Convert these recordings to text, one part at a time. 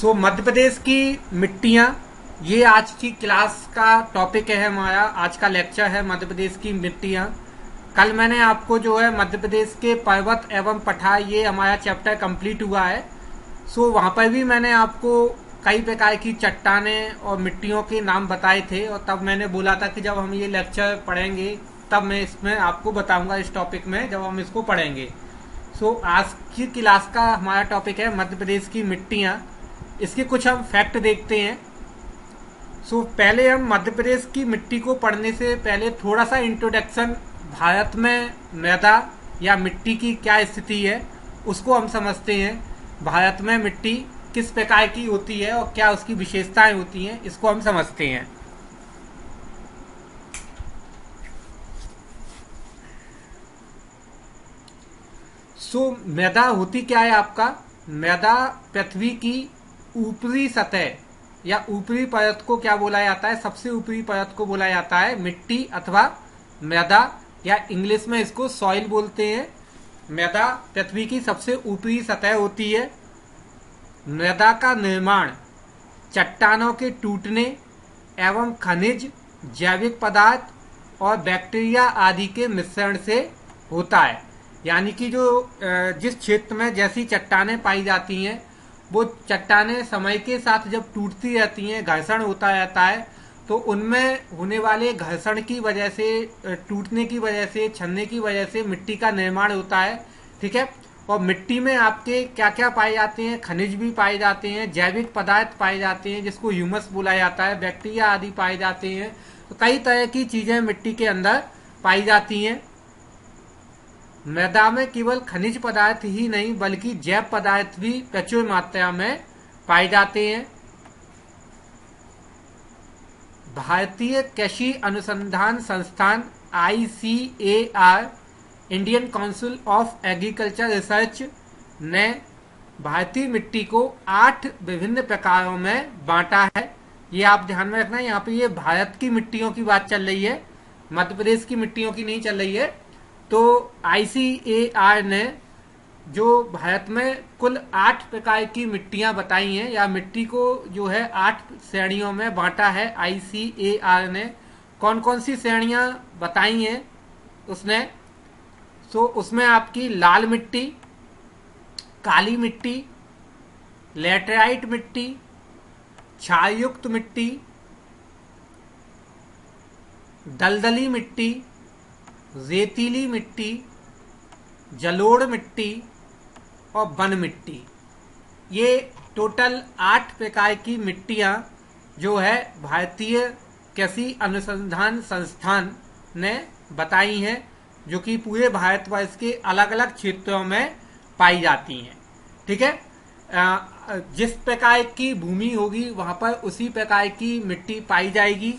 मध्य प्रदेश की मिट्टियाँ, ये आज की क्लास का टॉपिक है। हमारा आज का लेक्चर है मध्य प्रदेश की मिट्टियाँ। कल मैंने आपको जो है मध्य प्रदेश के पर्वत एवं पठार, ये हमारा चैप्टर कंप्लीट हुआ है। वहाँ पर भी मैंने आपको कई प्रकार की चट्टानें और मिट्टियों के नाम बताए थे, और तब मैंने बोला था कि जब हम ये लेक्चर पढ़ेंगे तब मैं इसमें आपको बताऊंगा, इस टॉपिक में जब हम इसको पढ़ेंगे। आज की क्लास का हमारा टॉपिक है मध्य प्रदेश की मिट्टियाँ। इसके कुछ हम फैक्ट देखते हैं। पहले हम मध्य प्रदेश की मिट्टी को पढ़ने से पहले थोड़ा सा इंट्रोडक्शन, भारत में मृदा या मिट्टी की क्या स्थिति है उसको हम समझते हैं। भारत में मिट्टी किस प्रकार की होती है और क्या उसकी विशेषताएं होती हैं, इसको हम समझते हैं। मृदा होती क्या है आपका? मृदा पृथ्वी की ऊपरी सतह या ऊपरी परत को क्या बोला जाता है? सबसे ऊपरी परत को बोला जाता है मिट्टी अथवा मृदा, या इंग्लिश में इसको सॉइल बोलते हैं। मृदा पृथ्वी की सबसे ऊपरी सतह होती है। मृदा का निर्माण चट्टानों के टूटने एवं खनिज, जैविक पदार्थ और बैक्टीरिया आदि के मिश्रण से होता है। यानी कि जो जिस क्षेत्र में जैसी चट्टानें पाई जाती हैं, वो चट्टानें समय के साथ जब टूटती रहती हैं, घर्षण होता रहता है, तो उनमें होने वाले घर्षण की वजह से, टूटने की वजह से, छनने की वजह से मिट्टी का निर्माण होता है। ठीक है। और मिट्टी में आपके क्या क्या पाए जाते हैं? खनिज भी पाए जाते हैं, जैविक पदार्थ पाए जाते हैं जिसको ह्यूमस बोला जाता है, बैक्टीरिया आदि पाए जाते हैं। तो कई तरह की चीजें मिट्टी के अंदर पाई जाती हैं। मृदा में केवल खनिज पदार्थ ही नहीं बल्कि जैव पदार्थ भी प्रचुर मात्रा में पाए जाते हैं। भारतीय कृषि अनुसंधान संस्थान ICAR, Indian council of agriculture research, ने भारतीय मिट्टी को 8 विभिन्न प्रकारों में बांटा है। ये आप ध्यान में रखना, यहाँ पे ये भारत की मिट्टियों की बात चल रही है, मध्य प्रदेश की मिट्टियों की नहीं चल रही है। तो ICAR ने जो भारत में कुल 8 प्रकार की मिट्टियां बताई हैं, या मिट्टी को जो है 8 श्रेणियों में बांटा है ICAR ने। कौन कौन सी श्रेणियां बताई हैं उसने? उसमें आपकी लाल मिट्टी, काली मिट्टी, लैटेराइट मिट्टी, क्षारयुक्त मिट्टी, दलदली मिट्टी, रेतीली मिट्टी, जलोढ़ मिट्टी और वन मिट्टी, ये टोटल 8 प्रकार की मिट्टियां जो है भारतीय कृषि अनुसंधान संस्थान ने बताई हैं, जो कि पूरे भारतवर्ष के अलग अलग क्षेत्रों में पाई जाती हैं। ठीक है। जिस प्रकार की भूमि होगी वहां पर उसी प्रकार की मिट्टी पाई जाएगी।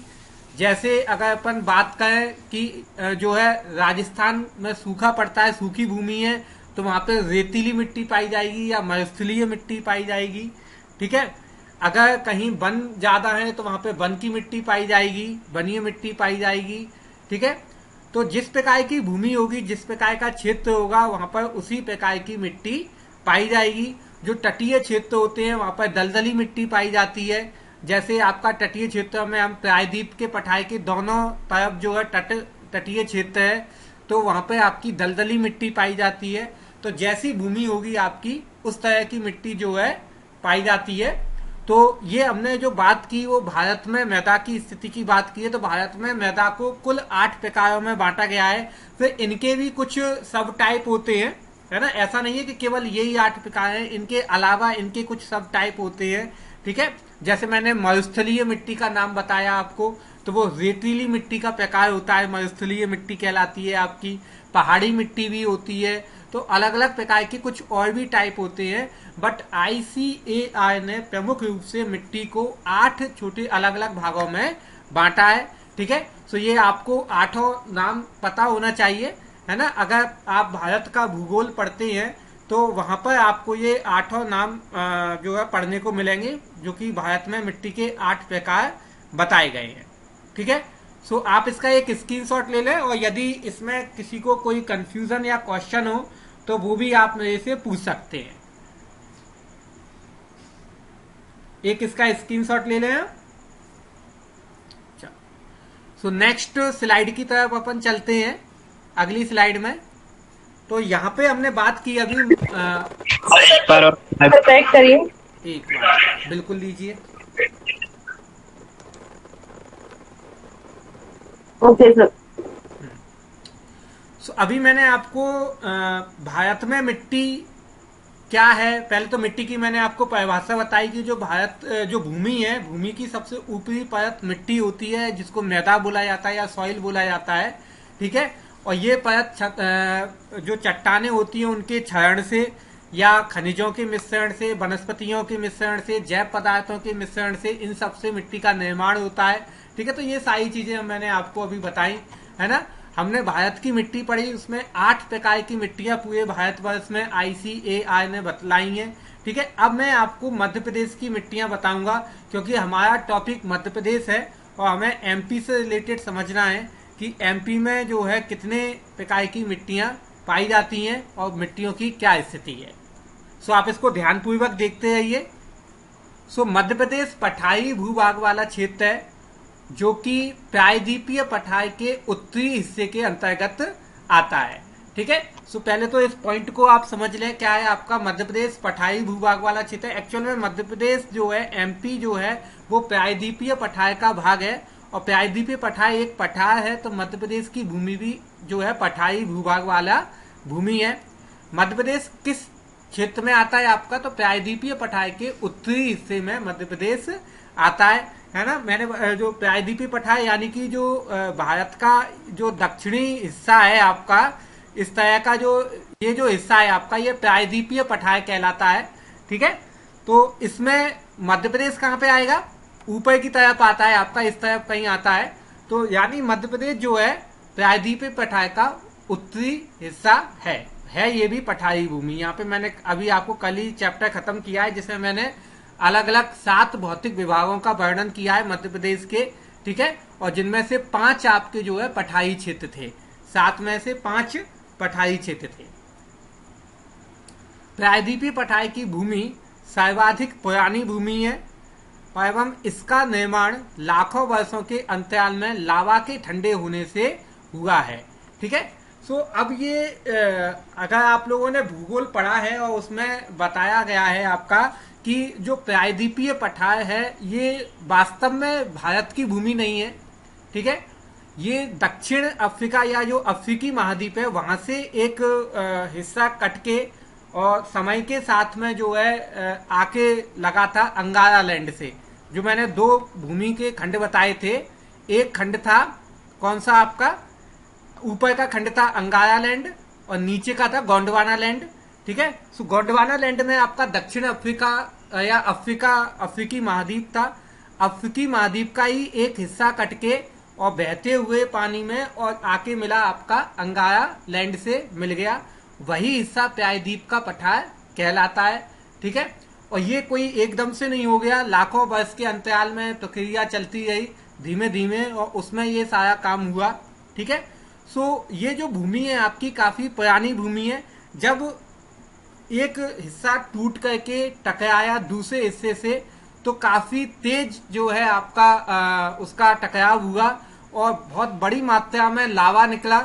जैसे अगर अपन बात करें कि जो है राजस्थान में सूखा पड़ता है, सूखी भूमि है, तो वहां पे रेतीली मिट्टी पाई जाएगी या मरुस्थलीय मिट्टी पाई जाएगी। ठीक है। अगर कहीं वन ज्यादा है तो वहां पे वन की मिट्टी पाई जाएगी, वनीय मिट्टी पाई जाएगी। ठीक है। तो जिस प्रकार की भूमि होगी, जिस प्रकार का क्षेत्र होगा, वहां पर उसी प्रकार की मिट्टी पाई जाएगी। जो तटीय क्षेत्र होते हैं वहां पर दलदली मिट्टी पाई जाती है। जैसे आपका तटीय क्षेत्र में हम प्रायद्वीप के पठार के दोनों तरफ जो है तटीय क्षेत्र है, तो वहां पर आपकी दलदली मिट्टी पाई जाती है। तो जैसी भूमि होगी आपकी, उस तरह की मिट्टी जो है पाई जाती है। तो ये हमने जो बात की वो भारत में मृदा की स्थिति की बात की है। तो भारत में मृदा को कुल 8 प्रकारों में बांटा गया है। फिर इनके भी कुछ सब टाइप होते हैं, है ना। ऐसा नहीं है कि केवल यही 8 प्रकार हैं, इनके अलावा इनके कुछ सब टाइप होते हैं। ठीक है। जैसे मैंने मरुस्थलीय मिट्टी का नाम बताया आपको, तो वो रेतीली मिट्टी का प्रकार होता है, मरुस्थलीय मिट्टी कहलाती है आपकी। पहाड़ी मिट्टी भी होती है। तो अलग अलग प्रकार के कुछ और भी टाइप होते हैं, बट ICAR ने प्रमुख रूप से मिट्टी को 8 छोटे अलग अलग भागों में बांटा है। ठीक है। ये आपको 8 नाम पता होना चाहिए, है ना। अगर आप भारत का भूगोल पढ़ते हैं तो वहां पर आपको ये 8 नाम जो है पढ़ने को मिलेंगे, जो कि भारत में मिट्टी के 8 प्रकार बताए गए हैं। ठीक है। आप इसका एक स्क्रीनशॉट ले लें, और यदि इसमें किसी को कोई कंफ्यूजन या क्वेश्चन हो तो वो भी आप मेरे से पूछ सकते हैं। एक इसका स्क्रीनशॉट ले लें। सो नेक्स्ट स्लाइड की तरफ अपन चलते हैं, अगली स्लाइड में। तो यहाँ पे हमने बात की अभी पैक करिए। एक बार बिल्कुल लीजिए। Okay sir. सो अभी मैंने आपको भारत में मिट्टी क्या है, पहले तो मिट्टी की मैंने आपको परिभाषा बताई कि जो भारत जो भूमि है, भूमि की सबसे ऊपरी परत मिट्टी होती है, जिसको मृदा बोला जाता है या सॉइल बोला जाता है। ठीक है। और ये परत जो चट्टाने होती हैं उनके क्षरण से या खनिजों के मिश्रण से, वनस्पतियों के मिश्रण से, जैव पदार्थों के मिश्रण से, इन सब से मिट्टी का निर्माण होता है। ठीक है। तो ये सारी चीजें मैंने आपको अभी बताई है ना। हमने भारत की मिट्टी पढ़ी, उसमें 8 प्रकार की मिट्टियां पूरे भारतवर्ष में ICAR ने बतलाई हैं। ठीक है। अब मैं आपको मध्य प्रदेश की मिट्टियां बताऊंगा, क्योंकि हमारा टॉपिक मध्य प्रदेश है और हमें MP से रिलेटेड समझना है कि MP में जो है कितने प्रकार की मिट्टियां पाई जाती हैं और मिट्टियों की क्या स्थिति है। सो आप इसको ध्यानपूर्वक देखते रहिए। सो मध्य प्रदेश पठारी भूभाग वाला क्षेत्र है, जो कि प्रायद्वीपीय पठार के उत्तरी हिस्से के अंतर्गत आता है। ठीक है। सो पहले तो इस पॉइंट को आप समझ लें, क्या है आपका मध्य प्रदेश पठारी भूभाग वाला क्षेत्र। एक्चुअल में मध्य प्रदेश जो है, MP जो है, वो प्रायद्वीपीय पठार का भाग है। और प्रायद्वीपीय पठार एक पठार है, तो मध्य प्रदेश की भूमि भी जो है पठारी भूभाग वाला भूमि है। मध्य प्रदेश किस क्षेत्र में आता है आपका, तो प्रायद्वीपीय पठार के उत्तरी हिस्से में मध्य प्रदेश आता है ना। मैंने जो प्रायद्वीपीय पठार यानी कि जो भारत का जो दक्षिणी हिस्सा है आपका, इस तरह का जो ये जो हिस्सा है आपका, ये प्रायद्वीपीय पठार कहलाता है। ठीक है। तो इसमें मध्य प्रदेश कहाँ पे आएगा, ऊपर की तरफ आता है आपका, इस तरफ कहीं आता है। तो यानी मध्य प्रदेश जो है प्रायद्वीपीय पठार का उत्तरी हिस्सा है ये भी पठारी भूमि। यहाँ पे मैंने अभी आपको कल ही चैप्टर खत्म किया है, जिसमें मैंने अलग अलग 7 भौतिक विभागों का वर्णन किया है मध्य प्रदेश के। ठीक है। और जिनमें से 5 आपके जो है पठारी क्षेत्र थे, 7 में से 5 पठारी क्षेत्र थे। प्रायद्वीपीय पठार की भूमि सर्वाधिक पुरानी भूमि है एवं इसका निर्माण लाखों वर्षों के अंतराल में लावा के ठंडे होने से हुआ है। ठीक है। सो अब ये अगर आप लोगों ने भूगोल पढ़ा है और उसमें बताया गया है आपका कि जो प्रायद्वीपीय पठार है ये वास्तव में भारत की भूमि नहीं है। ठीक है। ये दक्षिण अफ्रीका या जो अफ्रीकी महाद्वीप है वहां से एक हिस्सा कट के और समय के साथ में जो है आके लगा था अंगारा लैंड से। जो मैंने 2 भूमि के खंड बताए थे, एक खंड था कौन सा आपका, ऊपर का खंड था अंगारा लैंड और नीचे का था गोंडवाना लैंड। ठीक है। सो गोंडवाना लैंड में आपका दक्षिण अफ्रीका या अफ्रीकी महाद्वीप था। अफ्रीकी महाद्वीप का ही एक हिस्सा कटके और बहते हुए पानी में और आके मिला आपका अंगारा लैंड से मिल गया, वही हिस्सा प्रायद्वीप का पठार कहलाता है। ठीक है। और ये कोई एकदम से नहीं हो गया, लाखों वर्ष के अंतराल में प्रक्रिया चलती रही धीमे धीमे और उसमें ये सारा काम हुआ। ठीक है। सो ये जो भूमि है आपकी काफी पुरानी भूमि है। जब एक हिस्सा टूट करके टकराया दूसरे हिस्से से, तो काफी तेज जो है आपका उसका टकराव हुआ और बहुत बड़ी मात्रा में लावा निकला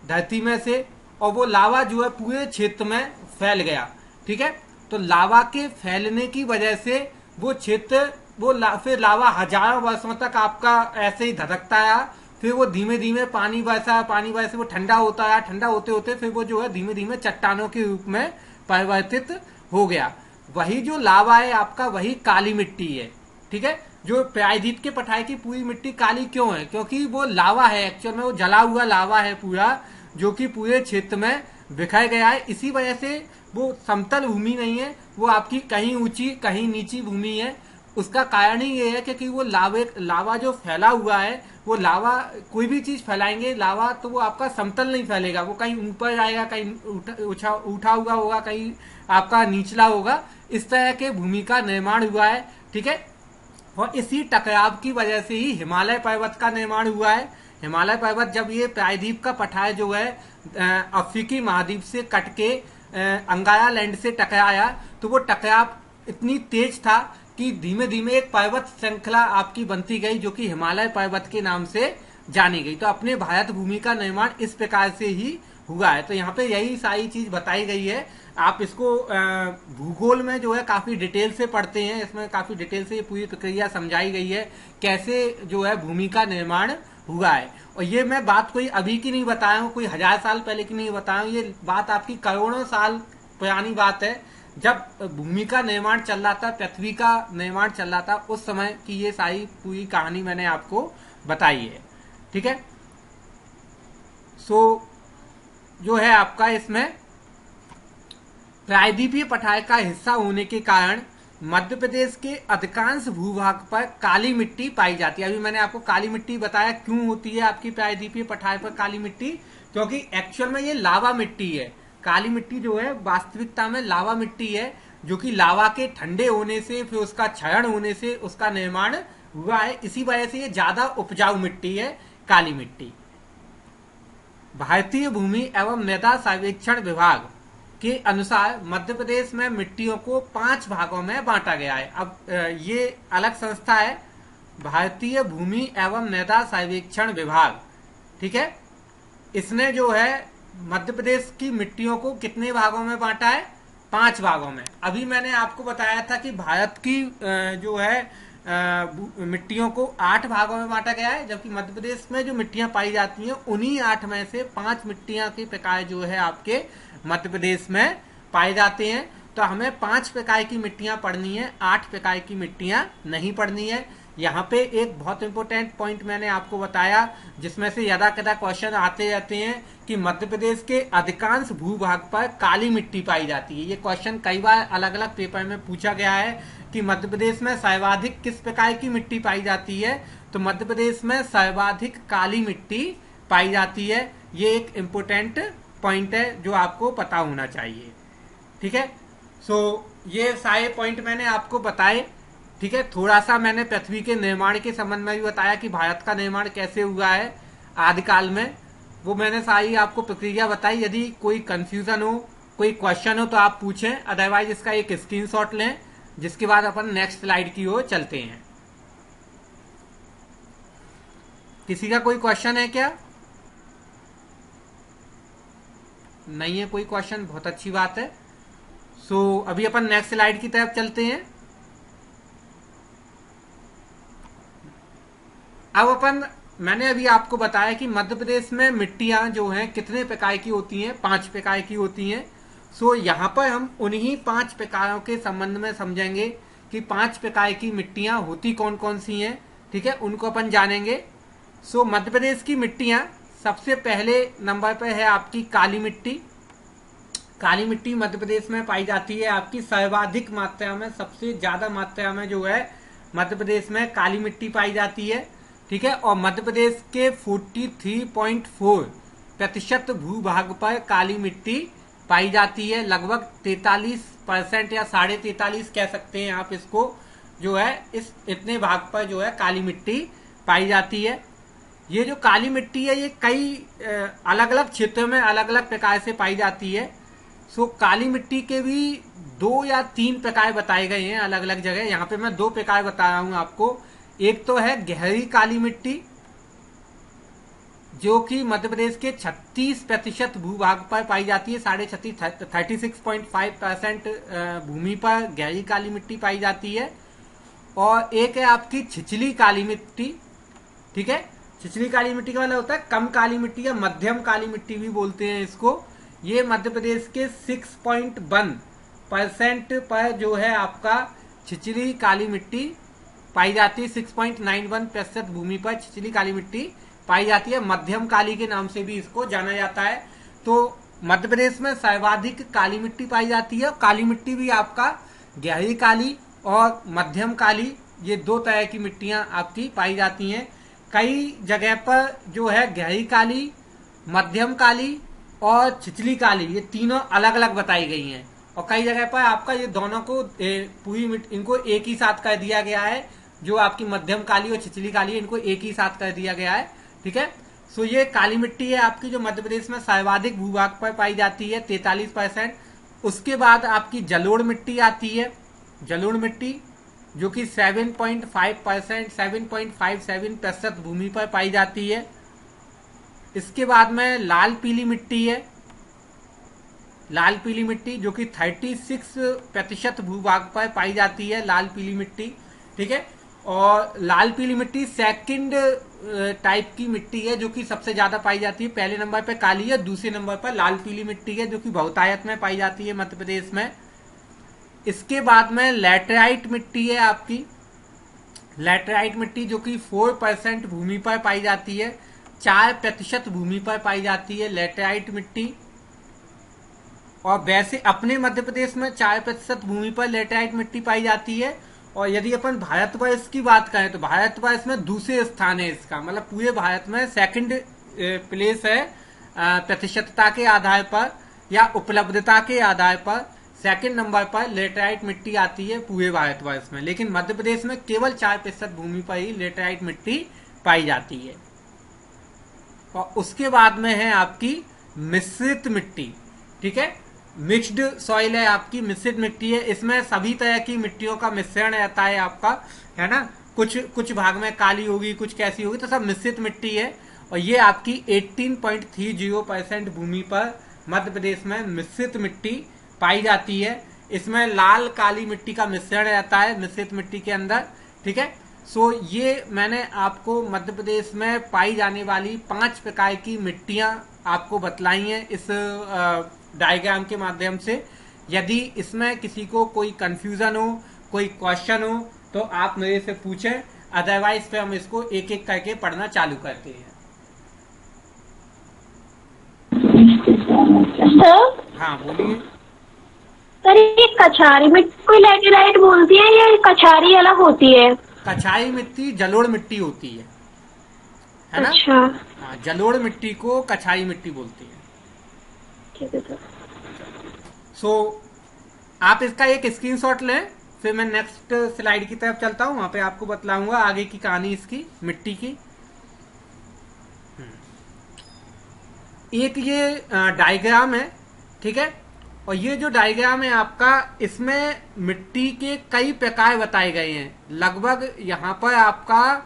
धरती में से, और वो लावा जो है पूरे क्षेत्र में फैल गया। ठीक है। तो लावा के फैलने की वजह से वो क्षेत्र फिर लावा हजारों वर्षों तक आपका ऐसे ही धधकता आया। फिर वो धीमे धीमे पानी बरसा वो ठंडा होता आया, ठंडा होते होते फिर वो जो है धीमे धीमे चट्टानों के रूप में परिवर्तित हो गया। वही जो लावा है आपका, वही काली मिट्टी है। ठीक है। जो प्रायद्वीप के पठार की पूरी मिट्टी काली क्यों है, क्योंकि वो लावा है, एक्चुअल में वो जला हुआ लावा है पूरा, जो कि पूरे क्षेत्र में बिखर गया है। इसी वजह से वो समतल भूमि नहीं है, वो आपकी कहीं ऊंची कहीं नीची भूमि है। उसका कारण ही ये है कि वो लावा जो फैला हुआ है, वो लावा कोई भी चीज फैलाएंगे लावा, तो वो आपका समतल नहीं फैलेगा, वो कहीं ऊपर जाएगा, कहीं उठा हुआ होगा, कहीं आपका निचला होगा। इस तरह के भूमि का निर्माण हुआ है। ठीक है। और इसी टकराव की वजह से ही हिमालय पर्वत का निर्माण हुआ है। हिमालय पर्वत जब ये प्रायद्वीप का पठार जो है अफ्रीकी महाद्वीप से कट के अंगारा लैंड से टकराया, तो वो टकराव इतनी तेज था कि धीमे धीमे एक पर्वत श्रृंखला आपकी बनती गई जो कि हिमालय पर्वत के नाम से जानी गई। तो अपने भारत भूमि का निर्माण इस प्रकार से ही हुआ है। तो यहाँ पे यही सारी चीज बताई गई है। आप इसको भूगोल में जो है काफी डिटेल से पढ़ते हैं, इसमें काफी डिटेल से ये पूरी प्रक्रिया समझाई गई है कैसे जो है भूमि का निर्माण हुआ है। और ये मैं बात कोई अभी की नहीं बताया हूँ, कोई 1000 साल पहले की नहीं बताया हूँ, ये बात आपकी करोड़ों साल पुरानी बात है। जब भूमि का निर्माण चल रहा था, पृथ्वी का निर्माण चल रहा था, उस समय की ये सारी पूरी कहानी मैंने आपको बताई है। ठीक है। सो जो है आपका इसमें प्रायद्वीपीय पठार का हिस्सा होने के कारण मध्य प्रदेश के अधिकांश भूभाग पर काली मिट्टी पाई जाती है। अभी मैंने आपको काली मिट्टी बताया क्यों होती है आपकी प्रायद्वीपीय पठार पर काली मिट्टी, क्योंकि एक्चुअल में ये लावा मिट्टी है। काली मिट्टी जो है वास्तविकता में लावा मिट्टी है, जो कि लावा के ठंडे होने से फिर उसका क्षरण होने से उसका निर्माण हुआ है। इसी वजह से ये ज्यादा उपजाऊ मिट्टी है काली मिट्टी। भारतीय भूमि एवं मृदा सर्वेक्षण विभाग के अनुसार मध्य प्रदेश में मिट्टियों को 5 भागों में बांटा गया है। अब ये अलग संस्था है, भारतीय भूमि एवं मृदा सर्वेक्षण विभाग। ठीक है। इसने जो है मध्य प्रदेश की मिट्टियों को कितने भागों में बांटा है? 5 भागों में। अभी मैंने आपको बताया था कि भारत की जो है मिट्टियों को 8 भागों में बांटा गया है, जबकि मध्य प्रदेश में जो मिट्टियां पाई जाती हैं उन्हीं 8 में से 5 मिट्टियां के प्रकार जो है आपके मध्य प्रदेश में पाए जाते हैं। तो हमें 5 प्रकार की मिट्टियां पढ़नी है, 8 प्रकार की मिट्टियां नहीं पढ़नी है। यहाँ पे एक बहुत इंपॉर्टेंट पॉइंट मैंने आपको बताया, जिसमें से यदा कदा क्वेश्चन आते रहते हैं कि मध्य प्रदेश के अधिकांश भूभाग पर काली मिट्टी पाई जाती है। ये क्वेश्चन कई बार अलग अलग पेपर में पूछा गया है कि मध्य प्रदेश में सर्वाधिक किस प्रकार की मिट्टी पाई जाती है। तो मध्य प्रदेश में सर्वाधिक काली मिट्टी पाई जाती है। ये एक इम्पोर्टेंट पॉइंट है जो आपको पता होना चाहिए। ठीक है। सो ये सारे पॉइंट मैंने आपको बताए। ठीक है। थोड़ा सा मैंने पृथ्वी के निर्माण के संबंध में भी बताया कि भारत का निर्माण कैसे हुआ है आदिकाल में, वो मैंने सारी आपको प्रक्रिया बताई। यदि कोई कंफ्यूजन हो, कोई क्वेश्चन हो तो आप पूछें, अदरवाइज इसका एक स्क्रीनशॉट लें, जिसके बाद अपन नेक्स्ट स्लाइड की ओर चलते हैं। किसी का कोई क्वेश्चन है क्या? नहीं है कोई क्वेश्चन, बहुत अच्छी बात है। सो अभी अपन नेक्स्ट स्लाइड की तरफ चलते हैं। अब अपन मैंने अभी आपको बताया कि मध्य प्रदेश में मिट्टियां जो हैं कितने प्रकार की होती हैं? 5 प्रकार की होती हैं। सो यहाँ पर हम उन्हीं 5 प्रकारों के संबंध में समझेंगे कि 5 प्रकार की मिट्टियां होती कौन कौन सी हैं। ठीक है, उनको अपन जानेंगे। सो मध्य प्रदेश की मिट्टियां सबसे पहले नंबर पर है आपकी काली मिट्टी। काली मिट्टी मध्य प्रदेश में पाई जाती है आपकी सर्वाधिक मात्रा में, सबसे ज्यादा मात्रा में जो है मध्य प्रदेश में काली मिट्टी पाई जाती है। ठीक है। और मध्य प्रदेश के 43.4% भूभाग पर काली मिट्टी पाई जाती है। लगभग 43% या 43.5% कह सकते हैं आप इसको, जो है इस इतने भाग पर जो है काली मिट्टी पाई जाती है। ये जो काली मिट्टी है ये कई अलग अलग क्षेत्रों में अलग अलग प्रकार से पाई जाती है। सो काली मिट्टी के भी 2 या 3 प्रकार बताए गए हैं अलग अलग जगह। यहाँ पे मैं 2 प्रकार बता रहा हूँ आपको। एक तो है गहरी काली मिट्टी, जो कि मध्य प्रदेश के 36% भूभाग पर पाई जाती है। 36.5% भूमि पर गहरी काली मिट्टी पाई जाती है। और एक है आपकी छिछली काली मिट्टी। ठीक है। छिछली काली मिट्टी का मतलब होता है कम काली मिट्टी या मध्यम काली मिट्टी भी बोलते हैं इसको। ये मध्य प्रदेश के 6.1% पर जो है आपका छिछली काली मिट्टी पाई जाती है। 6.91% भूमि पर छिछली काली मिट्टी पाई जाती है। मध्यम काली के नाम से भी इसको जाना जाता है। तो मध्य प्रदेश में सर्वाधिक काली मिट्टी पाई जाती है। काली मिट्टी भी आपका गहरी काली और मध्यम काली, ये 2 तरह की मिट्टियां आपकी पाई जाती हैं। कई जगह पर जो है गहरी काली, मध्यम काली और छिछली काली, ये तीनों अलग अलग बताई गई हैं। और कई जगह पर आपका ये दोनों को पूरी मिट्टी इनको एक ही साथ कर दिया गया है। जो आपकी मध्यम काली और छिछली काली है इनको एक ही साथ कर दिया गया है। ठीक है। सो ये काली मिट्टी है आपकी जो मध्य प्रदेश में सर्वाधिक भूभाग पर पाई जाती है, 43%। उसके बाद आपकी जलोढ़ मिट्टी आती है। जलोढ़ मिट्टी जो कि 7.5%, 7.57% भूमि पर पाई जाती है। इसके बाद में लाल पीली मिट्टी है, लाल पीली मिट्टी जो कि 36% भूभाग पर पाई जाती है, लाल पीली मिट्टी। ठीक है, और लाल पीली मिट्टी सेकंड टाइप की मिट्टी है जो कि सबसे ज्यादा पाई जाती है। पहले नंबर पे काली है, दूसरे नंबर पर लाल पीली मिट्टी है जो कि बहुतायत में पाई जाती है मध्य प्रदेश में। इसके बाद में लैटेराइट मिट्टी है आपकी, लैटेराइट मिट्टी जो कि 4% भूमि पर पाई जाती है, 4% भूमि पर पाई जाती है लैटेराइट मिट्टी। और वैसे अपने मध्य प्रदेश में 4% भूमि पर लैटेराइट मिट्टी पाई जाती है। और यदि अपन भारतवर्ष की बात करें तो भारतवर्ष में दूसरे स्थान है इसका, मतलब पूरे भारत में सेकंड प्लेस है प्रतिशतता के आधार पर या उपलब्धता के आधार पर। सेकंड नंबर पर लेटेराइट मिट्टी आती है पूरे भारतवर्ष में, लेकिन मध्य प्रदेश में केवल 4% भूमि पर ही लेटेराइट मिट्टी पाई जाती है। और उसके बाद में है आपकी मिश्रित मिट्टी। ठीक है, मिक्स्ड सॉइल है आपकी, मिश्रित मिट्टी है। इसमें सभी तरह की मिट्टियों का मिश्रण रहता है आपका, है ना। कुछ भाग में काली होगी, कुछ कैसी होगी, तो सब मिश्रित मिट्टी है। और ये आपकी 18.30% भूमि पर मध्य प्रदेश में मिश्रित मिट्टी पाई जाती है। इसमें लाल काली मिट्टी का मिश्रण रहता है मिश्रित मिट्टी के अंदर। ठीक है, सो ये मैंने आपको मध्य प्रदेश में पाई जाने वाली 5 प्रकार की मिट्टियां आपको बतलाई हैं इस डायग्राम के माध्यम से। यदि इसमें किसी को कोई कंफ्यूजन हो, कोई क्वेश्चन हो, तो आप मेरे से पूछें, अदरवाइज फिर हम इसको एक एक करके पढ़ना चालू करते हैं। सर, हाँ बोलिए। सर ये कछारी मिट्टी को लैटेराइट बोलती है या कछारी अलग होती है? कछारी मिट्टी जलोढ़ मिट्टी होती है ना। अच्छा, हाँ, जलोढ़ मिट्टी को कछारी मिट्टी बोलती है। ठीक है सर। सो आप इसका एक स्क्रीनशॉट लें, फिर मैं नेक्स्ट स्लाइड की तरफ चलता हूं, वहां पे आपको बतलाऊंगा आगे की कहानी इसकी मिट्टी की। एक ये डायग्राम है, ठीक है। और ये जो डायग्राम है आपका, इसमें मिट्टी के कई प्रकार बताए गए हैं। लगभग यहाँ पर आपका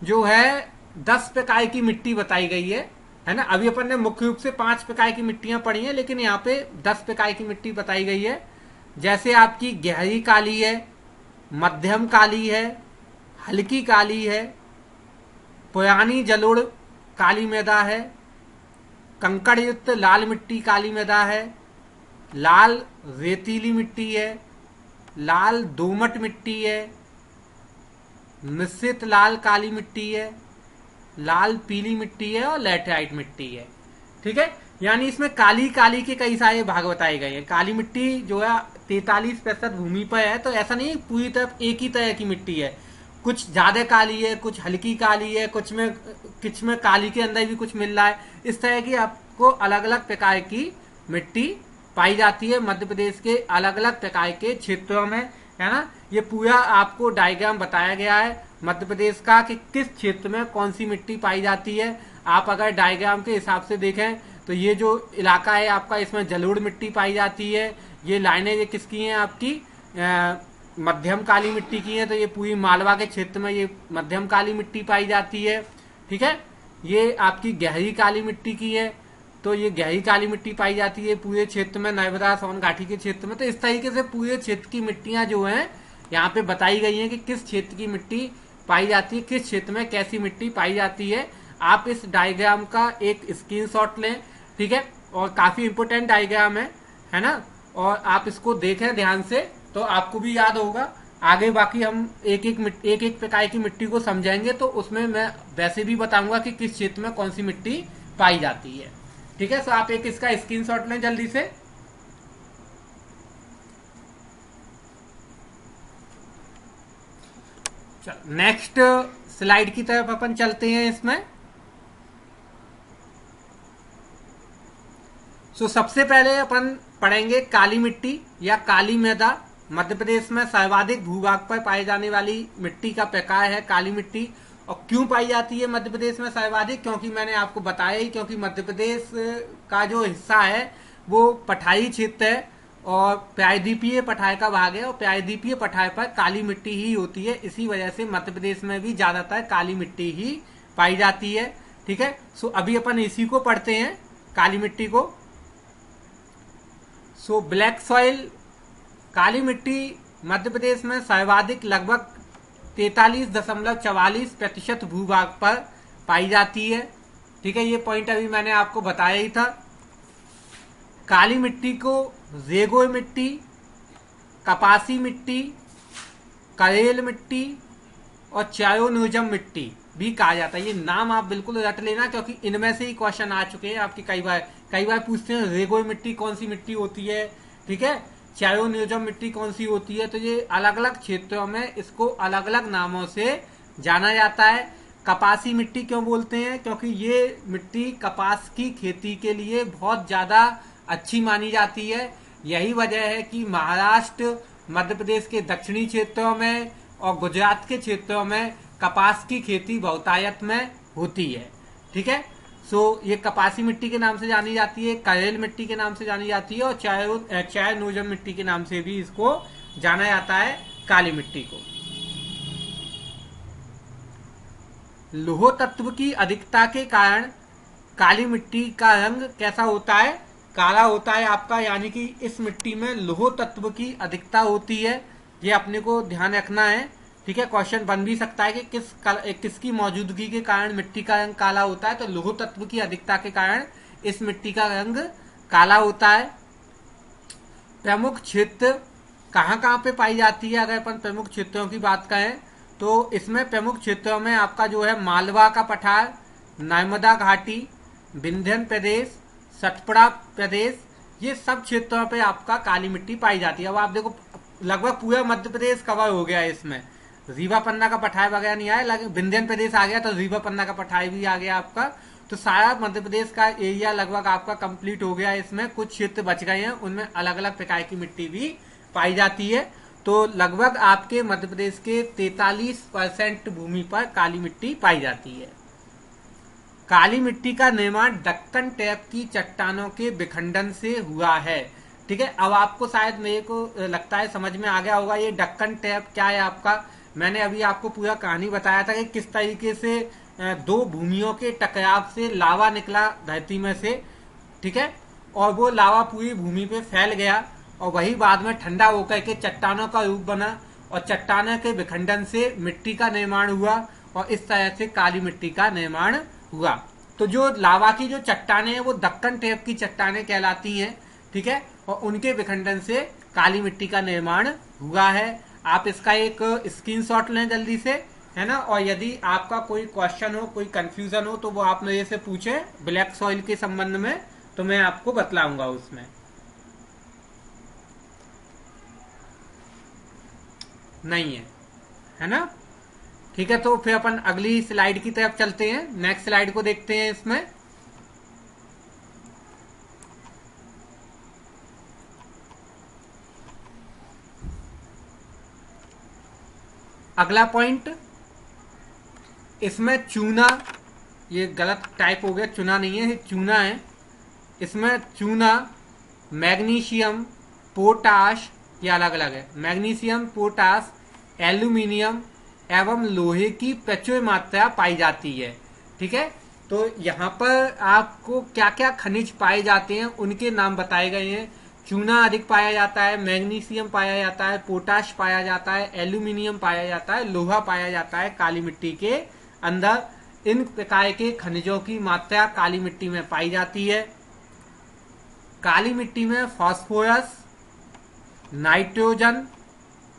जो है 10 प्रकार की मिट्टी बताई गई है ना। अभी अपन ने मुख्य रूप से 5 प्रकार की मिट्टियां पढ़ी हैं, लेकिन यहाँ पे 10 प्रकार की मिट्टी बताई गई है। जैसे आपकी गहरी काली है, मध्यम काली है, हल्की काली है, पुरानी जलोढ़ काली मृदा है, कंकड़ युक्त लाल मिट्टी काली मृदा है, लाल रेतीली मिट्टी है, लाल दोमट मिट्टी है, मिश्रित लाल काली मिट्टी है, लाल पीली मिट्टी है और लैटेराइट मिट्टी है। ठीक है, यानी इसमें काली काली के कई सारे भाग बताए गए हैं। काली मिट्टी जो है 43% भूमि पर है, तो ऐसा नहीं पूरी तरफ एक ही तरह की मिट्टी है। कुछ ज्यादा काली है, कुछ हल्की काली है, कुछ में काली के अंदर भी कुछ मिल रहा है। इस तरह की आपको अलग अलग प्रकार की मिट्टी पाई जाती है मध्य प्रदेश के अलग अलग प्रकार के क्षेत्रों में, है ना। ये पूरा आपको डायग्राम बताया गया है मध्य प्रदेश का कि किस क्षेत्र में कौन सी मिट्टी पाई जाती है। आप अगर डायग्राम के हिसाब से देखें तो ये जो इलाका है आपका, इसमें जलोढ़ मिट्टी पाई जाती है। ये लाइनें ये किसकी हैं आपकी, मध्यम काली मिट्टी की है, तो ये पूरी मालवा के क्षेत्र में ये मध्यम काली मिट्टी पाई जाती है। ठीक है, ये आपकी गहरी काली मिट्टी की है, तो ये गहरी काली मिट्टी पाई जाती है पूरे क्षेत्र में, नर्मदा सोन घाटी के क्षेत्र में। तो इस तरीके से पूरे क्षेत्र की मिट्टियां जो हैं यहाँ पे बताई गई हैं कि किस क्षेत्र की मिट्टी पाई जाती है, किस क्षेत्र में कैसी मिट्टी पाई जाती है। आप इस डायग्राम का एक स्क्रीनशॉट लें, ठीक है, और काफी इंपोर्टेंट डायग्राम है ना। और आप इसको देखें ध्यान से, तो आपको भी याद होगा। आगे बाकी हम एक एक प्रकार की मिट्टी को समझेंगे, तो उसमें मैं वैसे भी बताऊंगा कि किस क्षेत्र में कौन सी मिट्टी पाई जाती है। ठीक है, तो आप एक इसका स्क्रीनशॉट लें जल्दी से। नेक्स्ट स्लाइड की तरफ अपन चलते हैं इसमें। सबसे पहले अपन पढ़ेंगे काली मिट्टी या काली मृदा। मध्य प्रदेश में सर्वाधिक भूभाग पर पाई जाने वाली मिट्टी का प्रकार है काली मिट्टी। और क्यों पाई जाती है मध्य प्रदेश में सर्वाधिक, क्योंकि मैंने आपको बताया ही, क्योंकि मध्य प्रदेश का जो हिस्सा है वो पठारी क्षेत्र है और प्रायद्वीपीय पठार का भाग है, और प्रायद्वीपीय पठार पर काली मिट्टी ही होती है। इसी वजह से मध्य प्रदेश में भी ज्यादातर काली मिट्टी ही पाई जाती है। ठीक है, सो अभी अपन इसी को पढ़ते हैं, काली मिट्टी को। सो ब्लैक सॉइल, काली मिट्टी मध्य प्रदेश में सर्वाधिक लगभग 43.44% भूभाग पर पाई जाती है। ठीक है, ये पॉइंट अभी मैंने आपको बताया ही था। काली मिट्टी को रेगोय मिट्टी, कपासी मिट्टी, करेल मिट्टी और चायोनोजम मिट्टी भी कहा जाता है। ये नाम आप बिल्कुल रट लेना, क्योंकि इनमें से ही क्वेश्चन आ चुके हैं आपके कई बार पूछते हैं रेगोय मिट्टी कौन सी मिट्टी होती है, ठीक है, चायोनोजम मिट्टी कौन सी होती है। तो ये अलग अलग क्षेत्रों में इसको अलग अलग नामों से जाना जाता है। कपासी मिट्टी क्यों बोलते हैं? क्योंकि ये मिट्टी कपास की खेती के लिए बहुत ज्यादा अच्छी मानी जाती है। यही वजह है कि महाराष्ट्र, मध्य प्रदेश के दक्षिणी क्षेत्रों में और गुजरात के क्षेत्रों में कपास की खेती बहुतायत में होती है। ठीक है, सो ये कपासी मिट्टी के नाम से जानी जाती है, करेल मिट्टी के नाम से जानी जाती है, और चायोनोजम मिट्टी के नाम से भी इसको जाना जाता है, काली मिट्टी को। लौह तत्व की अधिकता के कारण काली मिट्टी का रंग कैसा होता है? काला होता है आपका, यानी कि इस मिट्टी में लौह तत्व की अधिकता होती है। ये अपने को ध्यान रखना है। ठीक है, क्वेश्चन बन भी सकता है कि किसकी मौजूदगी के कारण मिट्टी का रंग काला होता है। तो लौह तत्व की अधिकता के कारण इस मिट्टी का रंग काला होता है। प्रमुख क्षेत्र कहाँ कहाँ पे पाई जाती है? अगर अपन प्रमुख क्षेत्रों की बात करें तो इसमें प्रमुख क्षेत्रों में आपका जो है मालवा का पठार, नर्मदा घाटी, विंध्यन प्रदेश, सतपुड़ा प्रदेश, ये सब क्षेत्रों पे आपका काली मिट्टी पाई जाती है। अब आप देखो लगभग पूरा मध्य प्रदेश कवर हो गया है इसमें। रीवा पन्ना का पठार वगैरह नहीं आया, लेकिन विंध्यन प्रदेश आ गया तो रीवा पन्ना का पठार भी आ गया आपका। तो सारा मध्य प्रदेश का एरिया लगभग आपका कंप्लीट हो गया। इसमें कुछ क्षेत्र बच गए हैं, उनमें अलग अलग प्रकार की मिट्टी भी पाई जाती है। तो लगभग आपके मध्य प्रदेश के 43% भूमि पर काली मिट्टी पाई जाती है। काली मिट्टी का निर्माण दक्कन टैप की चट्टानों के विखंडन से हुआ है। ठीक है, अब आपको शायद मेरे को लगता है समझ में आ गया होगा ये दक्कन टैप क्या है आपका। मैंने अभी आपको पूरा कहानी बताया था कि किस तरीके से दो भूमियों के टकराव से लावा निकला धरती में से। ठीक है, और वो लावा पूरी भूमि पे फैल गया और वही बाद में ठंडा होकर के चट्टानों का रूप बना, और चट्टानों के विखंडन से मिट्टी का निर्माण हुआ, और इस तरह से काली मिट्टी का निर्माण हुआ। तो जो लावा की जो चट्टानें हैं वो दक्कन टैप की चट्टानें कहलाती हैं। ठीक है, और उनके विखंडन से काली मिट्टी का निर्माण हुआ है। आप इसका एक स्क्रीनशॉट लें जल्दी से, है ना। और यदि आपका कोई क्वेश्चन हो, कोई कंफ्यूजन हो, तो वो आप मेरे से पूछें ब्लैक सॉइल के संबंध में, तो मैं आपको बतलाऊंगा उसमें। नहीं है ना। ठीक है, तो फिर अपन अगली स्लाइड की तरफ चलते हैं। नेक्स्ट स्लाइड को देखते हैं। इसमें अगला पॉइंट, इसमें चूना, ये गलत टाइप हो गया, चूना नहीं है, चूना है। इसमें चूना, मैग्नीशियम, पोटाश, ये अलग अलग है। मैग्नीशियम, पोटाश, एल्यूमिनियम एवं लोहे की प्रचुर मात्रा पाई जाती है। ठीक है, तो यहाँ पर आपको क्या क्या खनिज पाए जाते हैं उनके नाम बताए गए हैं। चूना अधिक पाया जाता है, मैग्नीशियम पाया जाता है, पोटाश पाया जाता है, एल्यूमिनियम पाया जाता है, लोहा पाया जाता है काली मिट्टी के अंदर। इन प्रकार के खनिजों की मात्रा काली मिट्टी में पाई जाती है। काली मिट्टी में फास्फोरस, नाइट्रोजन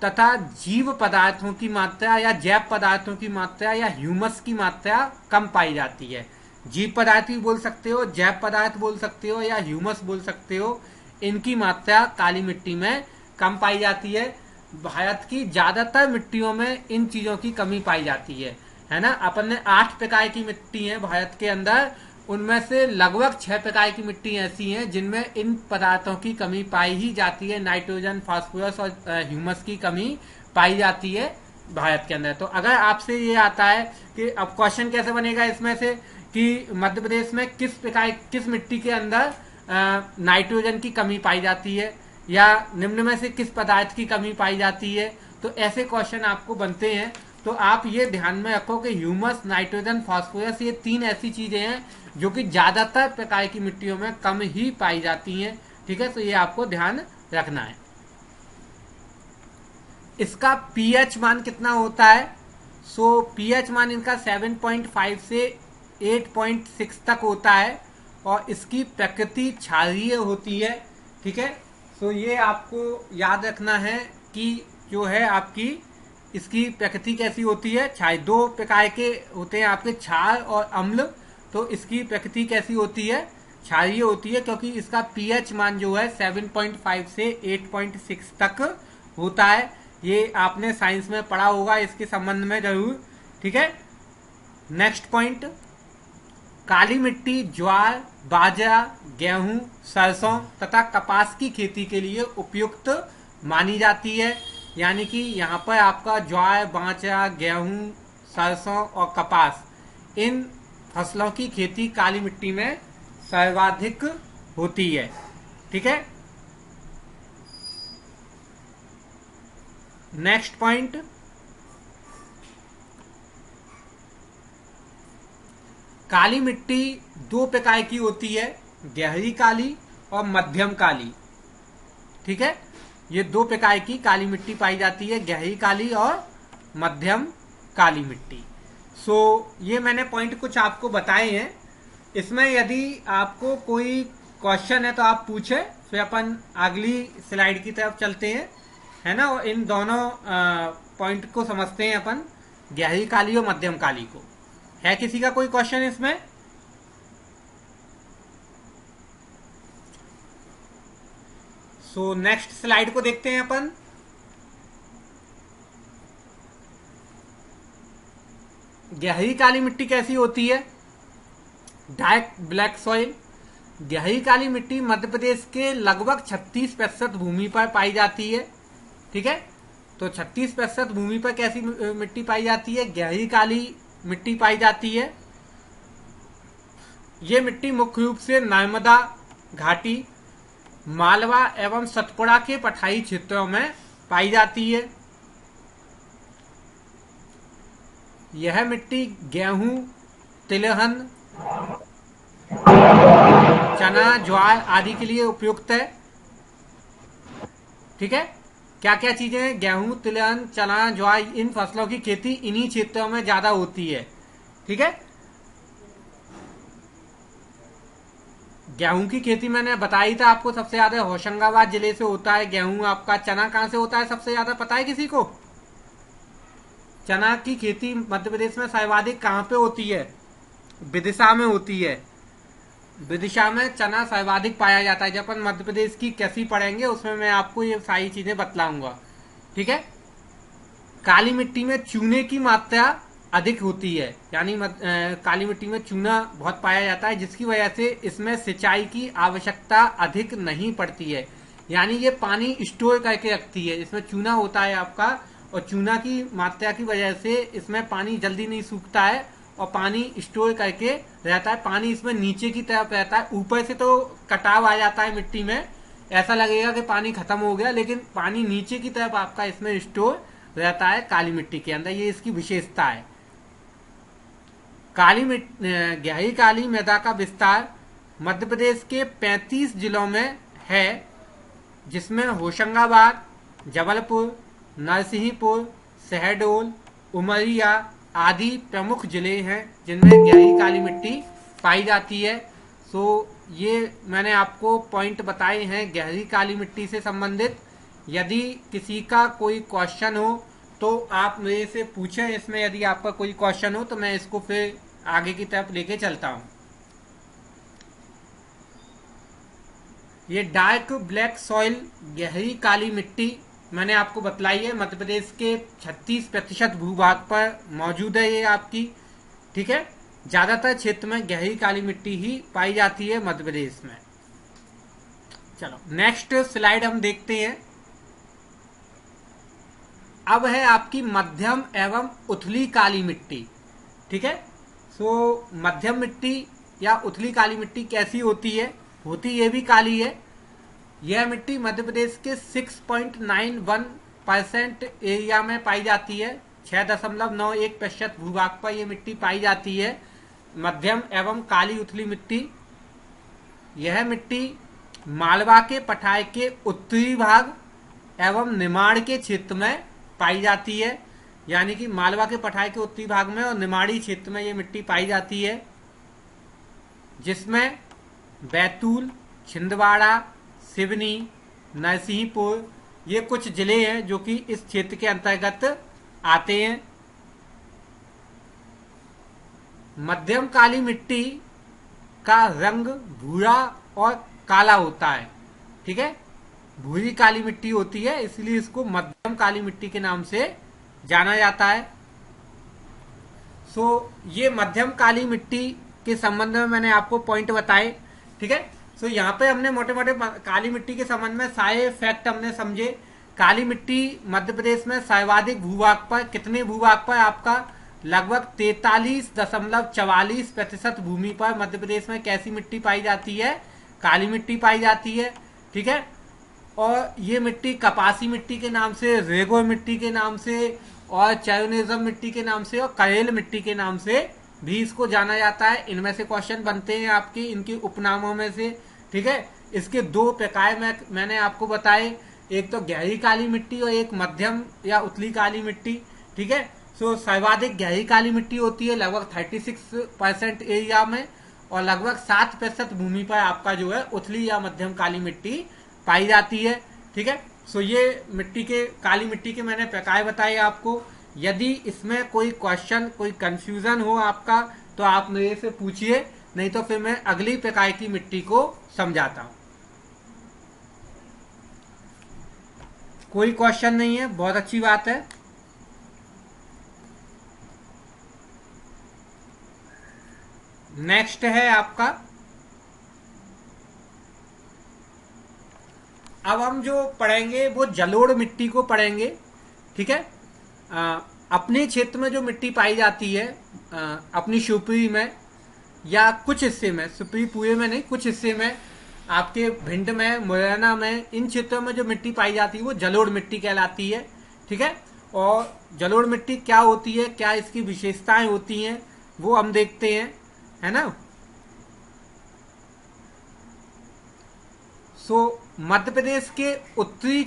तथा जीव पदार्थों की मात्रा या जैव पदार्थों की मात्रा या ह्यूमस की मात्रा कम पाई जाती है। जीव पदार्थ भी बोल सकते हो, जैव पदार्थ बोल सकते हो, या ह्यूमस बोल सकते हो। इनकी मात्रा काली मिट्टी में कम पाई जाती है। भारत की ज्यादातर मिट्टियों में इन चीजों की कमी पाई जाती है ना। अपन ने 8 प्रकार की मिट्टी है भारत के अंदर, उनमें से लगभग 6 प्रकार की मिट्टी ऐसी हैं जिनमें इन पदार्थों की कमी पाई ही जाती है। नाइट्रोजन, फास्फोरस और ह्यूमस की कमी पाई जाती है भारत के अंदर। तो अगर आपसे ये आता है कि अब क्वेश्चन कैसे बनेगा इसमें से कि मध्य प्रदेश में किस मिट्टी के अंदर नाइट्रोजन की कमी पाई जाती है, या निम्न में से किस पदार्थ की कमी पाई जाती है। तो ऐसे क्वेश्चन आपको बनते हैं। तो आप ये ध्यान में रखो कि ह्यूमस, नाइट्रोजन, फास्फोरस, ये 3 ऐसी चीजें हैं जो कि ज्यादातर प्रकार की मिट्टियों में कम ही पाई जाती हैं। ठीक है, तो ये आपको ध्यान रखना है। इसका पीएच मान कितना होता है? सो पीएच मान इनका 7.5 से 8.6 तक होता है और इसकी प्रकृति क्षारीय होती है। ठीक है, सो ये आपको याद रखना है कि जो है आपकी इसकी प्रकृति कैसी होती है। क्षार 2 प्रकार के होते हैं आपके, क्षार और अम्ल। तो इसकी प्रकृति कैसी होती है? क्षारीय होती है, क्योंकि इसका पीएच मान जो है 7.5 से 8.6 तक होता है। ये आपने साइंस में पढ़ा होगा इसके संबंध में जरूर। ठीक है, नेक्स्ट पॉइंट, काली मिट्टी ज्वार, बाजरा, गेहूं, सरसों तथा कपास की खेती के लिए उपयुक्त मानी जाती है। यानी कि यहाँ पर आपका ज्वार, बाजरा, गेहूं, सरसों और कपास, इन फसलों की खेती काली मिट्टी में सर्वाधिक होती है। ठीक है, नेक्स्ट पॉइंट, काली मिट्टी 2 प्रकार की होती है, गहरी काली और मध्यम काली। ठीक है, ये 2 प्रकार की काली मिट्टी पाई जाती है, गहरी काली और मध्यम काली मिट्टी। सो ये मैंने पॉइंट कुछ आपको बताए हैं। इसमें यदि आपको कोई क्वेश्चन है तो आप पूछे, फिर अपन अगली स्लाइड की तरफ चलते हैं, है ना। और इन दोनों पॉइंट को समझते हैं अपन, गहरी काली और मध्यम काली को। है किसी का कोई क्वेश्चन इसमें? सो नेक्स्ट स्लाइड को देखते हैं अपन। गहरी काली मिट्टी कैसी होती है? Dark black soil. गहरी काली मिट्टी मध्य प्रदेश के लगभग 36% भूमि पर पाई जाती है। ठीक है, तो 36% भूमि पर कैसी मिट्टी पाई जाती है? गहरी काली मिट्टी पाई जाती है। ये मिट्टी मुख्य रूप से नर्मदा घाटी, मालवा एवं सतपुड़ा के पठारी क्षेत्रों में पाई जाती है। यह मिट्टी गेहूं, तिलहन, चना, ज्वार आदि के लिए उपयुक्त है। ठीक है, क्या क्या चीजें हैं? गेहूं, तिलहन, चना, ज्वार, इन फसलों की खेती इन्हीं क्षेत्रों में ज्यादा होती है। ठीक है, गेहूं की खेती मैंने बताई था आपको, सबसे ज्यादा होशंगाबाद जिले से होता है गेहूं आपका। चना कहां से होता है सबसे ज्यादा, पता है किसी को? चना की खेती मध्य प्रदेश में सर्वाधिक कहां पे होती है? विदिशा में होती है। विदिशा में चना सर्वाधिक पाया जाता है। जब अपन मध्य प्रदेश की कृषि पढ़ेंगे उसमें मैं आपको ये सारी चीजें बतलाऊंगा। ठीक है, काली मिट्टी में चूने की मात्रा अधिक होती है, यानी काली मिट्टी में चूना बहुत पाया जाता है, जिसकी वजह से इसमें सिंचाई की आवश्यकता अधिक नहीं पड़ती है। यानी ये पानी स्टोर करके रखती है, इसमें चूना होता है आपका, और चूना की मात्रा की वजह से इसमें पानी जल्दी नहीं सूखता है और पानी स्टोर करके रहता है। पानी इसमें नीचे की तरफ रहता है, ऊपर से तो कटाव आ जाता है मिट्टी में, ऐसा लगेगा कि पानी खत्म हो गया, लेकिन पानी नीचे की तरफ आपका इसमें स्टोर रहता है काली मिट्टी के अंदर। ये इसकी विशेषता है। गहरी काली मृदा का विस्तार मध्य प्रदेश के 35 जिलों में है, जिसमें होशंगाबाद, जबलपुर, नरसिंहपुर, शहडोल, उमरिया आदि प्रमुख जिले हैं जिनमें गहरी काली मिट्टी पाई जाती है। सो ये मैंने आपको पॉइंट बताए हैं गहरी काली मिट्टी से संबंधित। यदि किसी का कोई क्वेश्चन हो तो आप मेरे से पूछें। इसमें यदि आपका कोई क्वेश्चन हो तो मैं इसको फिर आगे की तरफ लेके चलता हूं। ये डार्क ब्लैक सॉइल गहरी काली मिट्टी मैंने आपको बतलाई है, मध्य प्रदेश के 36% भूभाग पर मौजूद है ये आपकी। ठीक है, ज्यादातर क्षेत्र में गहरी काली मिट्टी ही पाई जाती है मध्य प्रदेश में। चलो नेक्स्ट स्लाइड हम देखते हैं। अब है आपकी मध्यम एवं उथली काली मिट्टी। ठीक है, सो मध्यम मिट्टी या उथली काली मिट्टी कैसी होती है? होती ये भी काली है। यह मिट्टी मध्य प्रदेश के 6.91% एरिया में पाई जाती है। 6.91% भूभाग पर यह मिट्टी पाई जाती है, मध्यम एवं काली उथली मिट्टी। यह मिट्टी मालवा के पठार के उत्तरी भाग एवं निमाड़ के क्षेत्र में पाई जाती है, यानी कि मालवा के पठार के उत्तरी भाग में और निमाड़ी क्षेत्र में यह मिट्टी पाई जाती है, जिसमें बैतूल, छिंदवाड़ा, सिवनी, नरसिंहपुर ये कुछ जिले हैं जो कि इस क्षेत्र के अंतर्गत आते हैं। मध्यम काली मिट्टी का रंग भूरा और काला होता है, ठीक है, भूरी काली मिट्टी होती है, इसलिए इसको मध्यम काली मिट्टी के नाम से जाना जाता है। ये मध्यम काली मिट्टी के संबंध में मैंने आपको पॉइंट बताए, ठीक है। यहाँ पे हमने मोटे मोटे काली मिट्टी के संबंध में सारे फैक्ट हमने समझे। काली मिट्टी मध्य प्रदेश में सर्वाधिक भूभाग पर, कितने भूभाग पर, आपका लगभग 43.44% भूमि पर मध्य प्रदेश में कैसी मिट्टी पाई जाती है, काली मिट्टी पाई जाती है, ठीक है। और ये मिट्टी कपासी मिट्टी के नाम से, रेगो मिट्टी के नाम से और चायोनिज्म मिट्टी के नाम से और करेल मिट्टी के नाम से भी इसको जाना जाता है। इनमें से क्वेश्चन बनते हैं आपके इनके उपनामों में से, ठीक है। इसके दो प्रकार मैंने आपको बताए, एक तो गहरी काली मिट्टी और एक मध्यम या उथली काली मिट्टी, ठीक है। सर्वाधिक गहरी काली मिट्टी होती है लगभग 36% एरिया में और लगभग 7% भूमि पर आपका जो है उथली या मध्यम काली मिट्टी पाई जाती है, ठीक है। ये मिट्टी के, काली मिट्टी के मैंने प्रकार बताए आपको। यदि इसमें कोई क्वेश्चन, कोई कंफ्यूजन हो आपका तो आप मेरे से पूछिए, नहीं तो फिर मैं अगली प्रकार की मिट्टी को समझाता हूं। कोई क्वेश्चन नहीं है, बहुत अच्छी बात है। नेक्स्ट है आपका, अब हम जो पढ़ेंगे वो जलोढ़ मिट्टी को पढ़ेंगे, ठीक है। अपने क्षेत्र में जो मिट्टी पाई जाती है, अपनी शिवपुरी में या कुछ हिस्से में, शिवपुरी पूरे में नहीं, कुछ हिस्से में, आपके भिंड में, मुरैना में, इन क्षेत्रों में जो मिट्टी पाई जाती है वो जलोढ़ मिट्टी कहलाती है, ठीक है। और जलोढ़ मिट्टी क्या होती है, क्या इसकी विशेषताएं होती हैं, वो हम देखते हैं, है ना। मध्य प्रदेश के उत्तरी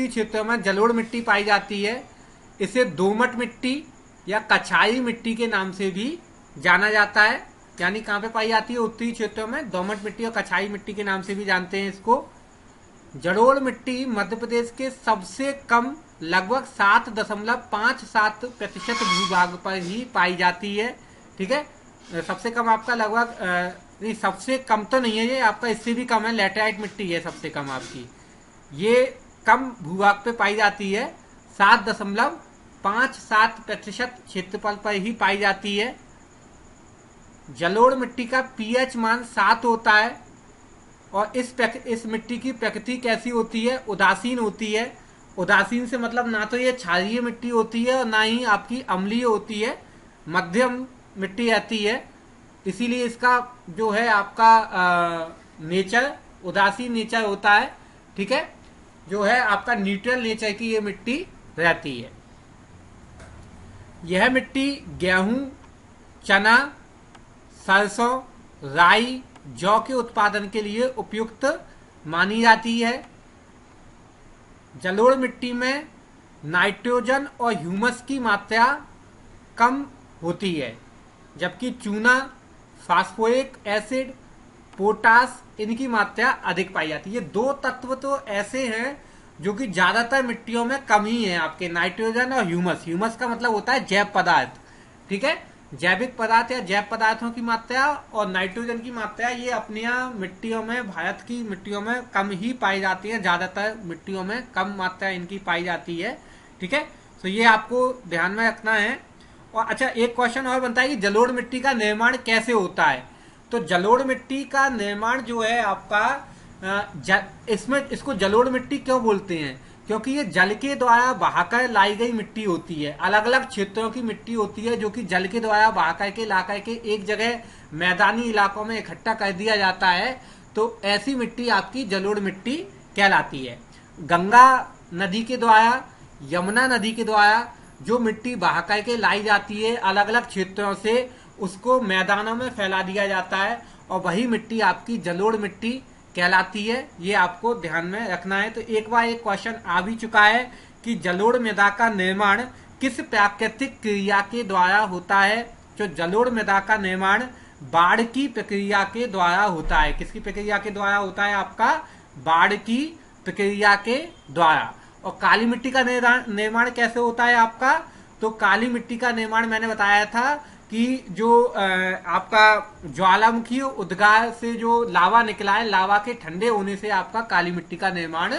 क्षेत्रों में जलोढ़ मिट्टी पाई जाती है। इसे दोमट मिट्टी या कछाई मिट्टी के नाम से भी जाना जाता है, यानी कहाँ पे पाई जाती है, उत्तरी क्षेत्रों में दोमट मिट्टी और कछाई मिट्टी के नाम से भी जानते हैं इसको। जलोढ़ मिट्टी मध्य प्रदेश के सबसे कम लगभग 7.57% भूभाग पर ही पाई जाती है, ठीक है। सबसे कम आपका लगभग नहीं, सबसे कम तो नहीं है ये, आपका इससे भी कम है, लैटेराइट मिट्टी है सबसे कम आपकी, ये कम भूभाग पे पाई जाती है, 7.57% क्षेत्रफल पर ही पाई जाती है। जलोढ़ मिट्टी का पीएच मान 7 होता है और इस मिट्टी की प्रकृति कैसी होती है, उदासीन होती है। उदासीन से मतलब ना तो ये क्षारीय मिट्टी होती है और ना ही आपकी अम्लीय होती है, मध्यम मिट्टी रहती है, इसीलिए इसका जो है आपका नेचर उदासीन नेचर होता है, ठीक है, जो है आपका न्यूट्रल नेचर की ये मिट्टी रहती है। यह मिट्टी गेहूं, चना, सरसों, राई, जौ के उत्पादन के लिए उपयुक्त मानी जाती है। जलोढ़ मिट्टी में नाइट्रोजन और ह्यूमस की मात्रा कम होती है, जबकि चूना, फास्फोरिक एसिड, पोटास इनकी मात्रा अधिक पाई जाती है। ये दो तत्व तो ऐसे हैं जो कि ज्यादातर मिट्टियों में कम ही है, आपके नाइट्रोजन और ह्यूमस। ह्यूमस का मतलब होता है जैव पदार्थ, ठीक है, जैविक पदार्थ या जैव पदार्थों की मात्रा, और नाइट्रोजन की मात्रा ये अपनी मिट्टियों में, भारत की मिट्टियों में कम ही पाई जाती है, ज्यादातर मिट्टियों में कम मात्रा इनकी पाई जाती है, ठीक है। ये आपको ध्यान में रखना है। और अच्छा, एक क्वेश्चन और बनता है कि जलोढ़ मिट्टी का निर्माण कैसे होता है। तो जलोढ़ मिट्टी का निर्माण जो है आपका इसको जलोढ़ मिट्टी क्यों बोलते हैं, क्योंकि ये जल के द्वारा बहाकर लाई गई मिट्टी होती है। अलग अलग क्षेत्रों की मिट्टी होती है जो कि जल के द्वारा बहाकर के ला करके एक जगह मैदानी इलाकों में इकट्ठा कर दिया जाता है, तो ऐसी मिट्टी आपकी जलोढ़ मिट्टी कहलाती है। गंगा नदी के द्वारा, यमुना नदी के द्वारा जो मिट्टी बहा करके लाई जाती है अलग अलग क्षेत्रों से, उसको मैदानों में फैला दिया जाता है और वही मिट्टी आपकी जलोढ़ मिट्टी कहलाती है। ये आपको ध्यान में रखना है। तो एक बार एक क्वेश्चन आ भी चुका है कि जलोढ़ मृदा का निर्माण किस प्राकृतिक क्रिया के द्वारा होता है। जो जलोढ़ मृदा का निर्माण बाढ़ की प्रक्रिया के द्वारा होता है। किसकी प्रक्रिया के द्वारा होता है? आपका बाढ़ की प्रक्रिया के द्वारा। और काली मिट्टी का निर्माण कैसे होता है आपका? तो काली मिट्टी का निर्माण मैंने बताया था कि जो आपका ज्वालामुखी उद्गार से जो लावा निकला है, लावा के ठंडे होने से आपका काली मिट्टी का निर्माण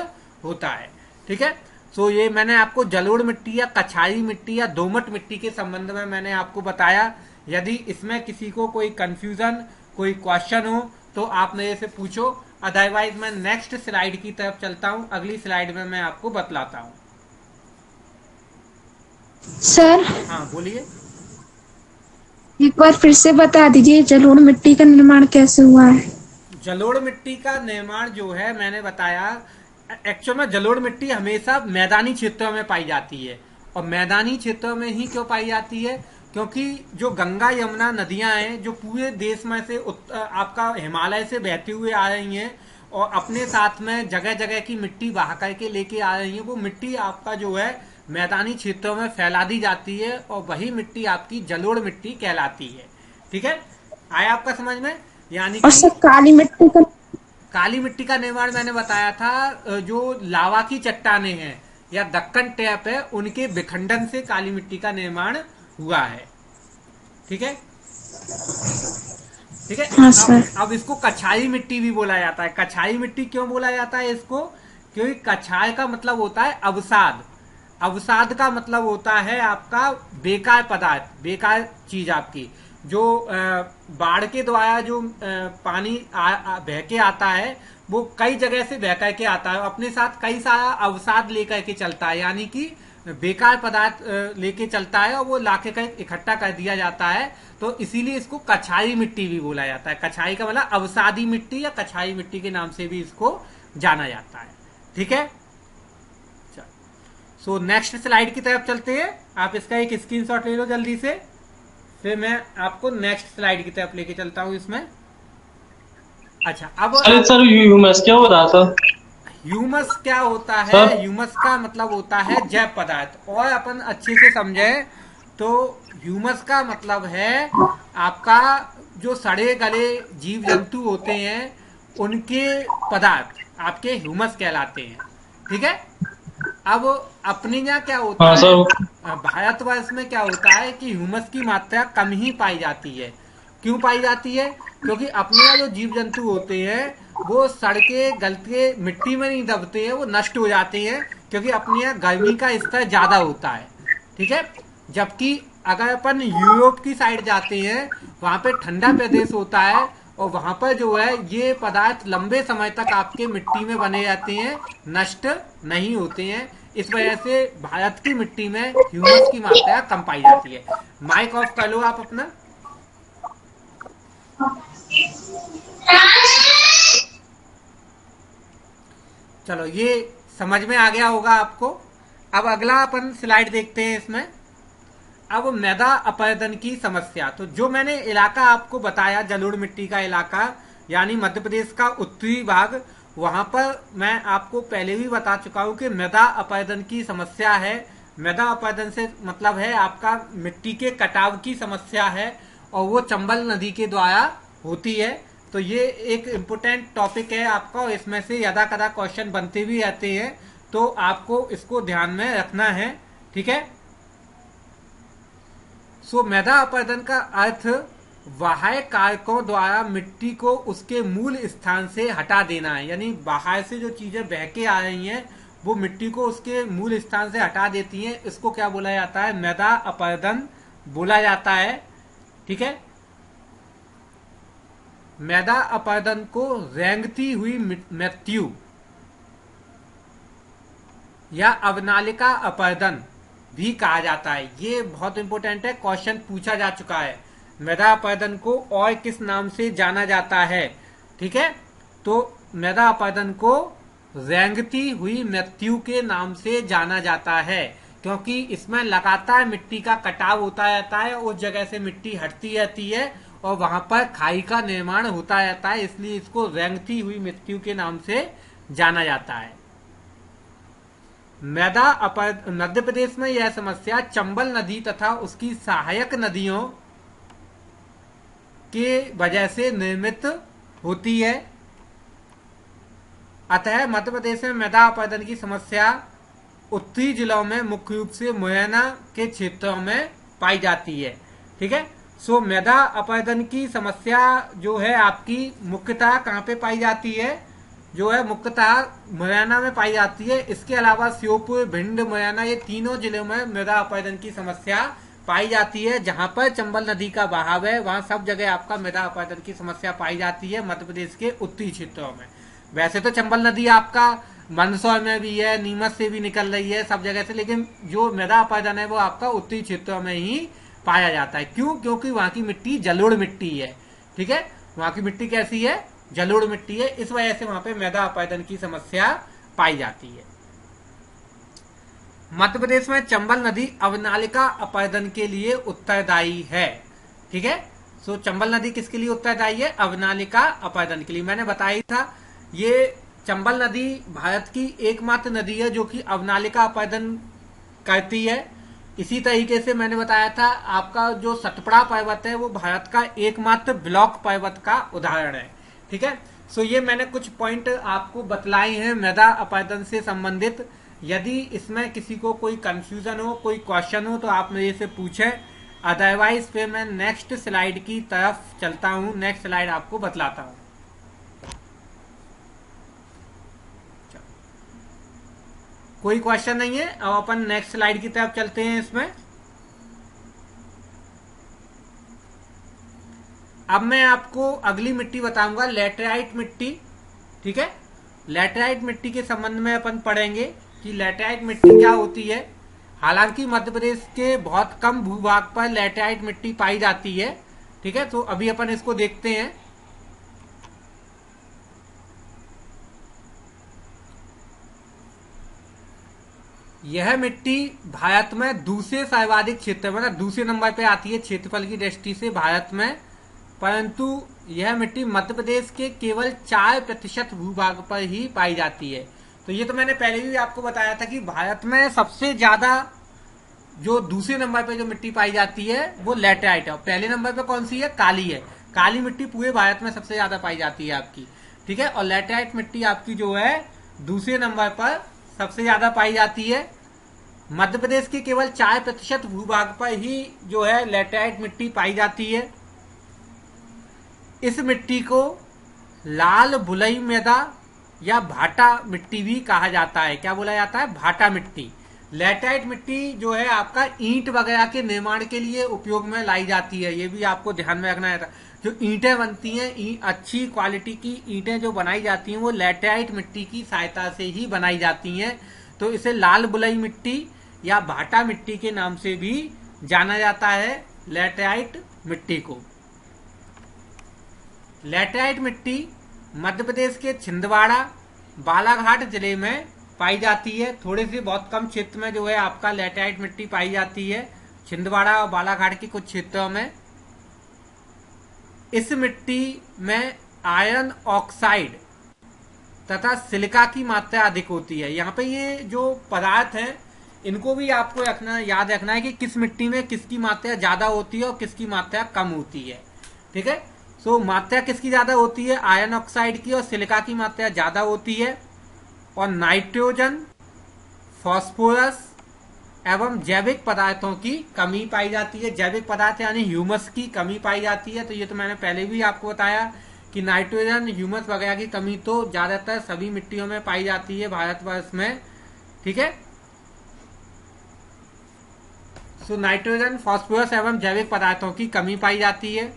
होता है। ठीक है। सो ये मैंने आपको जलोढ़ मिट्टी या कछाई मिट्टी या दोमट मिट्टी के संबंध में मैंने आपको बताया। यदि इसमें किसी को कोई कंफ्यूजन, कोई क्वेश्चन हो तो आप मेरे से पूछो, अदरवाइज मैं नेक्स्ट स्लाइड की तरफ चलता हूं। अगली स्लाइड में मैं आपको बतलाता हूं। सर हाँ बोलिए। एक बार फिर से बता दीजिए जलोढ़ मिट्टी का निर्माण कैसे हुआ है। जलोढ़ मिट्टी का निर्माण जो है मैंने बताया, एक्चुअल में जलोढ़ मिट्टी हमेशा मैदानी क्षेत्रों में पाई जाती है। और मैदानी क्षेत्रों में ही क्यों पाई जाती है? क्योंकि जो गंगा यमुना नदियां हैं जो पूरे देश में से आपका हिमालय से बहती हुए आ रही हैं और अपने साथ में जगह जगह की मिट्टी बहा करके लेके आ रही हैं, वो मिट्टी आपका जो है मैदानी क्षेत्रों में फैला दी जाती है और वही मिट्टी आपकी जलोढ़ मिट्टी कहलाती है। ठीक है, आया आपका समझ में? यानी और कि सर काली मिट्टी का निर्माण मैंने बताया था, जो लावा की चट्टानें हैं या दक्कन टैप है उनके विखंडन से काली मिट्टी का निर्माण हुआ है। ठीक है, ठीक है। हाँ सर। अब इसको कछाई मिट्टी भी बोला जाता है। कछाई मिट्टी क्यों बोला जाता है इसको? क्योंकि कछाई का मतलब होता है अवसाद। अवसाद का मतलब होता है आपका बेकार पदार्थ, बेकार चीज आपकी। जो बाढ़ के द्वारा जो पानी बह के आता है वो कई जगह से बह करके आता है, अपने साथ कई सारा अवसाद लेकर के चलता है, यानी कि बेकार पदार्थ लेके चलता है और वो लाके का इकट्ठा कर दिया जाता है। तो इसीलिए इसको कछाई मिट्टी भी बोला जाता है। कछाई का मतलब अवसादी मिट्टी या कछाई मिट्टी के नाम से भी इसको जाना जाता है। ठीक है, सो नेक्स्ट स्लाइड की तरफ चलते हैं। आप इसका एक स्क्रीनशॉट ले लो जल्दी से, फिर मैं आपको नेक्स्ट स्लाइड की तरफ लेके चलता हूं इसमें। अच्छा, अब सर ह्यूमस क्या हो रहा था? ह्यूमस क्या होता है? ह्यूमस का मतलब होता है जैव पदार्थ। और अपन अच्छे से समझे तो ह्यूमस का मतलब है आपका जो सड़े गले जीव जंतु होते हैं उनके पदार्थ आपके ह्यूमस कहलाते हैं। ठीक है, अब अपने यहाँ क्या होता है, भारतवर्ष में क्या होता है कि ह्यूमस की मात्रा कम ही पाई जाती है। क्यों पाई जाती है? क्योंकि अपने यहाँ जो जीव जंतु होते हैं वो सड़के गलते मिट्टी में नहीं दबते हैं, वो नष्ट हो जाते हैं, क्योंकि अपने यहाँ गर्मी का स्तर ज्यादा होता है। ठीक है, जबकि अगर अपन यूरोप की साइड जाते हैं वहां पे ठंडा प्रदेश होता है और वहां पर जो है ये पदार्थ लंबे समय तक आपके मिट्टी में बने रहते हैं, नष्ट नहीं होते हैं। इस वजह से भारत की मिट्टी में ह्यूमस की मात्रा कम पाई जाती है। माइक ऑफ कर लो आप अपना। चलो, ये समझ में आ गया होगा आपको। अब अगला अपन स्लाइड देखते हैं इसमें। अब मृदा अपरदन की समस्या। तो जो मैंने इलाका आपको बताया जलोढ़ मिट्टी का इलाका, यानी मध्य प्रदेश का उत्तरी भाग, वहां पर मैं आपको पहले भी बता चुका हूं कि मृदा अपरदन की समस्या है। मृदा अपरदन से मतलब है आपका मिट्टी के कटाव की समस्या है और वो चंबल नदी के द्वारा होती है। तो ये एक इम्पोर्टेंट टॉपिक है आपका और इसमें से यदा कदा क्वेश्चन बनते भी रहते हैं, तो आपको इसको ध्यान में रखना है। ठीक है, सो मृदा अपरदन का अर्थ बाह्य कारकों द्वारा मिट्टी को उसके मूल स्थान से हटा देना है। यानी बाहर से जो चीजें बह के आ रही हैं वो मिट्टी को उसके मूल स्थान से हटा देती हैं। इसको क्या बोला जाता है? मृदा अपरदन बोला जाता है। ठीक है, मृदा अपरदन को रेंगती हुई मृत्यु या अवनालिका अपरदन भी कहा जाता है। ये बहुत इंपॉर्टेंट है, क्वेश्चन पूछा जा चुका है। मृदा अपरदन को और किस नाम से जाना जाता है? ठीक है, तो मृदा अपरदन को रेंगती हुई मृत्यु के नाम से जाना जाता है, क्योंकि इसमें लगातार मिट्टी का कटाव होता रहता है, उस जगह से मिट्टी हटती रहती है और वहां पर खाई का निर्माण होता रहता है, इसलिए इसको रेंगती हुई मृत्यु के नाम से जाना जाता है। मध्य प्रदेश में यह समस्या चंबल नदी तथा उसकी सहायक नदियों के वजह से निर्मित होती है। अतः मध्य प्रदेश में मृदा अपरदन की समस्या उत्तरी जिलों में मुख्य रूप से मुरैना के क्षेत्रों में पाई जाती है। ठीक है, सो मृदा अपरदन की समस्या जो है आपकी मुख्यतः कहाँ पे पाई जाती है, जो है मुख्यतः मुरैना में पाई जाती है। इसके अलावा श्योपुर, भिंड, मुरैना ये तीनों जिलों में मृदा अपरदन की समस्या पाई जाती है। जहां पर चंबल नदी का बहाव है वहां सब जगह आपका मृदा अपरदन की समस्या पाई जाती है मध्य प्रदेश के उत्तरी क्षेत्रों में। वैसे तो चंबल नदी आपका मंदसौर में भी है, नीमच से भी निकल रही है, सब जगह से, लेकिन जो मृदा अपरदन है वो आपका उत्तरी क्षेत्रों में ही पाया जाता है। क्यों? क्योंकि वहां की मिट्टी जलोढ़ मिट्टी है। ठीक है, वहां की मिट्टी कैसी है? जलोढ़ मिट्टी है, इस वजह से वहां पे मृदा अपरदन की समस्या पाई जाती है। मध्य प्रदेश में चंबल नदी अवनालिका अपरदन के लिए उत्तरदायी है। ठीक है, सो चंबल नदी किसके लिए उत्तरदायी है? अवनालिका अपरदन के लिए। मैंने बताया था ये चंबल नदी भारत की एकमात्र नदी है जो कि अवनालिका अपरदन करती है। इसी तरीके से मैंने बताया था आपका जो सतपुड़ा पर्वत है वो भारत का एकमात्र ब्लॉक पर्वत का उदाहरण है। ठीक है, सो ये मैंने कुछ पॉइंट आपको बतलाए हैं मृदा अपरदन से संबंधित। यदि इसमें किसी को कोई कंफ्यूजन हो, कोई क्वेश्चन हो तो आप मेरे से पूछें, अदरवाइज फिर मैं नेक्स्ट स्लाइड की तरफ चलता हूं, नेक्स्ट स्लाइड आपको बतलाता हूं। कोई क्वेश्चन नहीं है, अब अपन नेक्स्ट स्लाइड की तरफ चलते हैं। इसमें अब मैं आपको अगली मिट्टी बताऊंगा, लैटेराइट मिट्टी। ठीक है, लैटेराइट मिट्टी के संबंध में अपन पढ़ेंगे कि लैटेराइट मिट्टी क्या होती है। हालांकि मध्य प्रदेश के बहुत कम भूभाग पर लैटेराइट मिट्टी पाई जाती है। ठीक है, तो अभी अपन इसको देखते हैं। यह मिट्टी भारत में दूसरे सर्वाधिक क्षेत्र, मतलब दूसरे नंबर पे आती है क्षेत्रफल की दृष्टि से भारत में, परंतु यह मिट्टी मध्य प्रदेश के केवल 4% भूभाग पर ही पाई जाती है। तो ये तो मैंने पहले भी आपको बताया था कि भारत में सबसे ज्यादा जो दूसरे नंबर पे जो मिट्टी पाई जाती है वो लैटेराइट है, और पहले नंबर पे कौन सी है? काली है। काली मिट्टी पूरे भारत में सबसे ज्यादा पाई जाती है आपकी। ठीक है, और लैटेराइट मिट्टी आपकी जो है दूसरे नंबर पर सबसे ज्यादा पाई जाती है। मध्य प्रदेश के केवल 4% भूभाग पर ही जो है लैटेराइट मिट्टी पाई जाती है। इस मिट्टी को लाल बुलई मृदा या भाटा मिट्टी भी कहा जाता है। क्या बोला जाता है? भाटा मिट्टी। लैटेराइट मिट्टी जो है आपका ईंट वगैरह के निर्माण के लिए उपयोग में लाई जाती है, ये भी आपको ध्यान में रखना है। जो ईंटें बनती हैं, अच्छी क्वालिटी की ईंटें जो बनाई जाती हैं वो लैटेराइट मिट्टी की सहायता से ही बनाई जाती हैं। तो इसे लाल बुलई मिट्टी या भाटा मिट्टी के नाम से भी जाना जाता है लैटेराइट मिट्टी को। लैटेराइट मिट्टी मध्य प्रदेश के छिंदवाड़ा, बालाघाट जिले में पाई जाती है। थोड़े से बहुत कम क्षेत्र में जो है आपका लैटेराइट मिट्टी पाई जाती है, छिंदवाड़ा और बालाघाट के कुछ क्षेत्रों में। इस मिट्टी में आयरन ऑक्साइड तथा सिलिका की मात्रा अधिक होती है। यहाँ पे ये जो पदार्थ हैं इनको भी आपको याद रखना है कि किस मिट्टी में किसकी मात्रा ज्यादा होती है और किसकी मात्रा कम होती है। ठीक है, सो मात्रा किसकी ज्यादा होती है? आयरन ऑक्साइड की और सिलिका की मात्रा ज्यादा होती है। और नाइट्रोजन, फास्फोरस एवं जैविक पदार्थों की कमी पाई जाती है। जैविक पदार्थ यानी ह्यूमस की कमी पाई जाती है। तो ये तो मैंने पहले भी आपको बताया कि नाइट्रोजन, ह्यूमस वगैरह की कमी तो ज्यादातर सभी मिट्टियों में पाई जाती है भारतवर्ष में। ठीक है, सो नाइट्रोजन, फास्फोरस एवं जैविक पदार्थों की कमी पाई जाती है।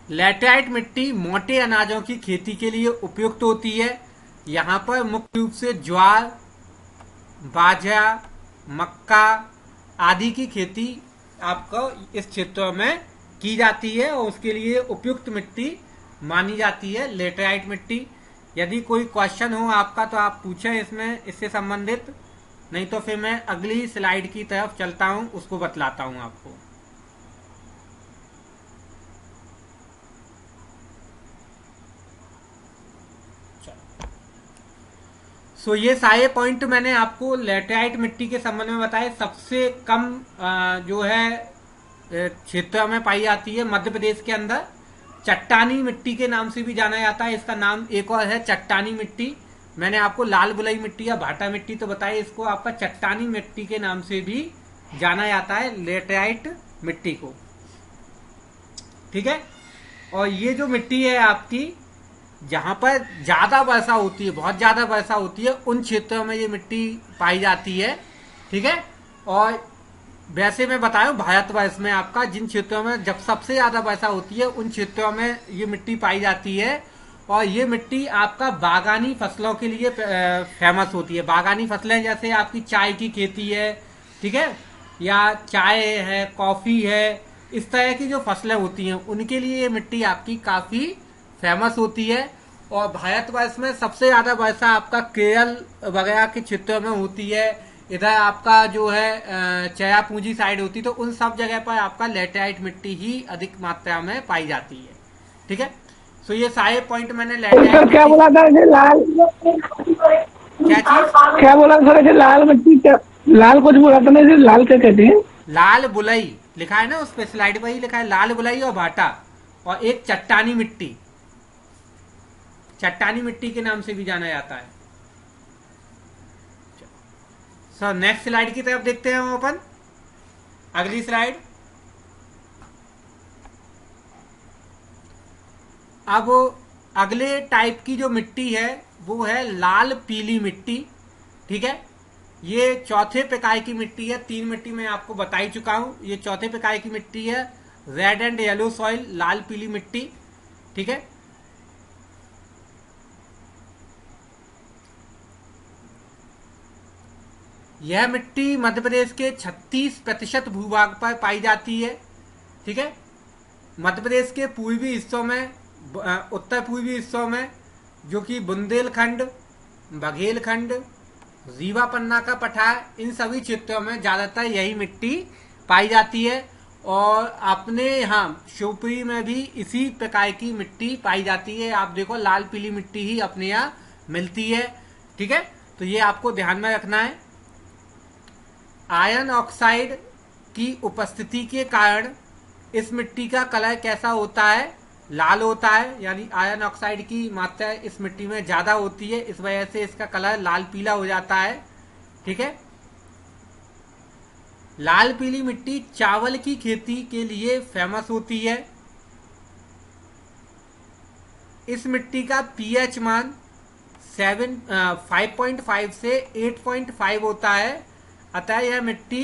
लैटेराइट मिट्टी मोटे अनाजों की खेती के लिए उपयुक्त होती है। यहाँ पर मुख्य रूप से ज्वार, बाजरा, मक्का आदि की खेती आपको इस क्षेत्रों में की जाती है और उसके लिए उपयुक्त मिट्टी मानी जाती है लेटेराइट मिट्टी। यदि कोई क्वेश्चन हो आपका तो आप पूछें इसमें, इससे संबंधित, नहीं तो फिर मैं अगली स्लाइड की तरफ चलता हूं, उसको बतलाता हूं आपको। सो ये सारे पॉइंट मैंने आपको लेटेराइट मिट्टी के संबंध में बताए। सबसे कम जो है क्षेत्रों में पाई जाती है मध्य प्रदेश के अंदर। चट्टानी मिट्टी के नाम से भी जाना जाता है, इसका नाम एक और है चट्टानी मिट्टी। मैंने आपको लाल बुलई मिट्टी या भाटा मिट्टी तो बताई, इसको आपका चट्टानी मिट्टी के नाम से भी जाना जाता है लेटेराइट मिट्टी को। ठीक है, और ये जो मिट्टी है आपकी, जहां पर ज्यादा वर्षा होती है, बहुत ज्यादा वर्षा होती है, उन क्षेत्रों में ये मिट्टी पाई जाती है। ठीक है, और वैसे मैं बताया भारतवर्ष में आपका जिन क्षेत्रों में जब सबसे ज्यादा वर्षा होती है उन क्षेत्रों में ये मिट्टी पाई जाती है। और ये मिट्टी आपका बागानी फसलों के लिए फेमस होती है। बागानी फसलें जैसे आपकी चाय की खेती है, ठीक है, या चाय है, कॉफी है, इस तरह की जो फसलें होती हैं उनके लिए ये मिट्टी आपकी काफी फेमस होती है। और भारतवर्ष में सबसे ज्यादा वर्षा आपका केरल वगैरह के क्षेत्रों में होती है। इधर आपका जो है चयापूंजी साइड होती है, तो उन सब जगह पर आपका लेटेराइट मिट्टी ही अधिक मात्रा में पाई जाती है। ठीक है, सो ये सारे पॉइंट मैंने लेटेराइट। क्या बोला था लाल, क्या चीज, क्या बोला सर ऐसे लाल मिट्टी, क्या लाल कुछ बोला था ना, इसे लाल क्या कहते हैं? लाल बुलई लिखा है ना उस पे, स्लाइड पर ही लिखा है लाल बुलई और भाटा। और एक चट्टानी मिट्टी, चट्टानी मिट्टी के नाम से भी जाना जाता है। सर नेक्स्ट स्लाइड की तरफ देखते हैं हम अपन, अगली स्लाइड। अब अगले टाइप की जो मिट्टी है वो है लाल पीली मिट्टी। ठीक है, ये चौथे प्रकार की मिट्टी है। 3 मिट्टी मैं आपको बता ही चुका हूं, ये चौथे प्रकार की मिट्टी है, रेड एंड येलो सॉइल, लाल पीली मिट्टी। ठीक है, यह मिट्टी मध्य प्रदेश के 36% भूभाग पर पाई जाती है। ठीक है, मध्य प्रदेश के पूर्वी हिस्सों में, उत्तर पूर्वी हिस्सों में, जो कि बुंदेलखंड, बघेलखंड, रीवा पन्ना का पठार, इन सभी क्षेत्रों में ज्यादातर यही मिट्टी पाई जाती है। और अपने यहाँ शिवपुरी में भी इसी प्रकार की मिट्टी पाई जाती है। आप देखो लाल पीली मिट्टी ही अपने यहाँ मिलती है। ठीक है, तो ये आपको ध्यान में रखना है। आयरन ऑक्साइड की उपस्थिति के कारण इस मिट्टी का कलर कैसा होता है, लाल होता है, यानी आयरन ऑक्साइड की मात्रा इस मिट्टी में ज्यादा होती है, इस वजह से इसका कलर लाल पीला हो जाता है। ठीक है, लाल पीली मिट्टी चावल की खेती के लिए फेमस होती है। इस मिट्टी का पीएच मान 5.5 से 8.5 होता है। अतः यह मिट्टी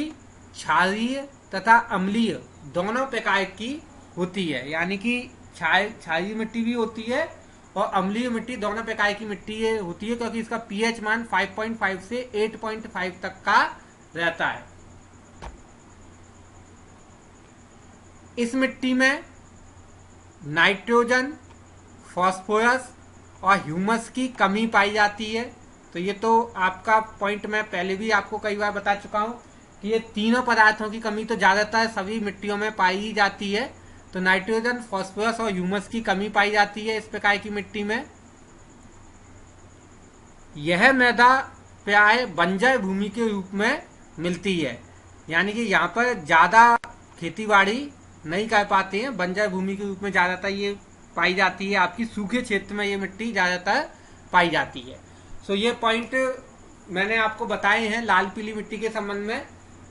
क्षारीय तथा अम्लीय दोनों प्रकार की होती है, यानी कि क्षारीय मिट्टी भी होती है और अम्लीय मिट्टी दोनों प्रकार की मिट्टी होती है, क्योंकि इसका पीएच मान 5.5 से 8.5 तक का रहता है। इस मिट्टी में नाइट्रोजन, फास्फोरस और ह्यूमस की कमी पाई जाती है। तो ये तो आपका पॉइंट मैं पहले भी आपको कई बार बता चुका हूं कि ये तीनों पदार्थों की कमी तो ज्यादातर सभी मिट्टियों में पाई जाती है। तो नाइट्रोजन, फास्फोरस और ह्यूमस की कमी पाई जाती है इस प्रकार की मिट्टी में। यह मृदा प्राय बंजर भूमि के रूप में मिलती है, यानी कि यहाँ पर ज्यादा खेतीबाड़ी नहीं कर पाते हैं, बंजर भूमि के रूप में ज्यादातर ये पाई जाती है। आपकी सूखे क्षेत्र में ये मिट्टी ज्यादातर पाई जाती है। सो ये पॉइंट मैंने आपको बताए हैं लाल पीली मिट्टी के संबंध में।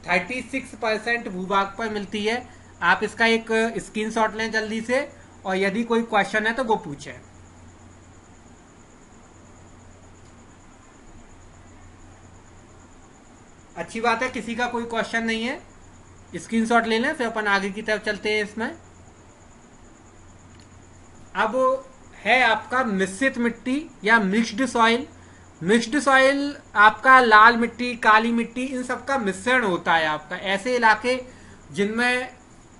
36% भूभाग पर मिलती है। आप इसका एक स्क्रीनशॉट लें जल्दी से, और यदि कोई क्वेश्चन है तो वो पूछें। अच्छी बात है, किसी का कोई क्वेश्चन नहीं है, स्क्रीनशॉट ले लें, फिर अपन आगे की तरफ चलते हैं इसमें। अब है आपका मिश्रित मिट्टी या मिक्स्ड सॉइल। मिक्स्ड सॉइल आपका लाल मिट्टी, काली मिट्टी, इन सब का मिश्रण होता है आपका। ऐसे इलाके जिनमें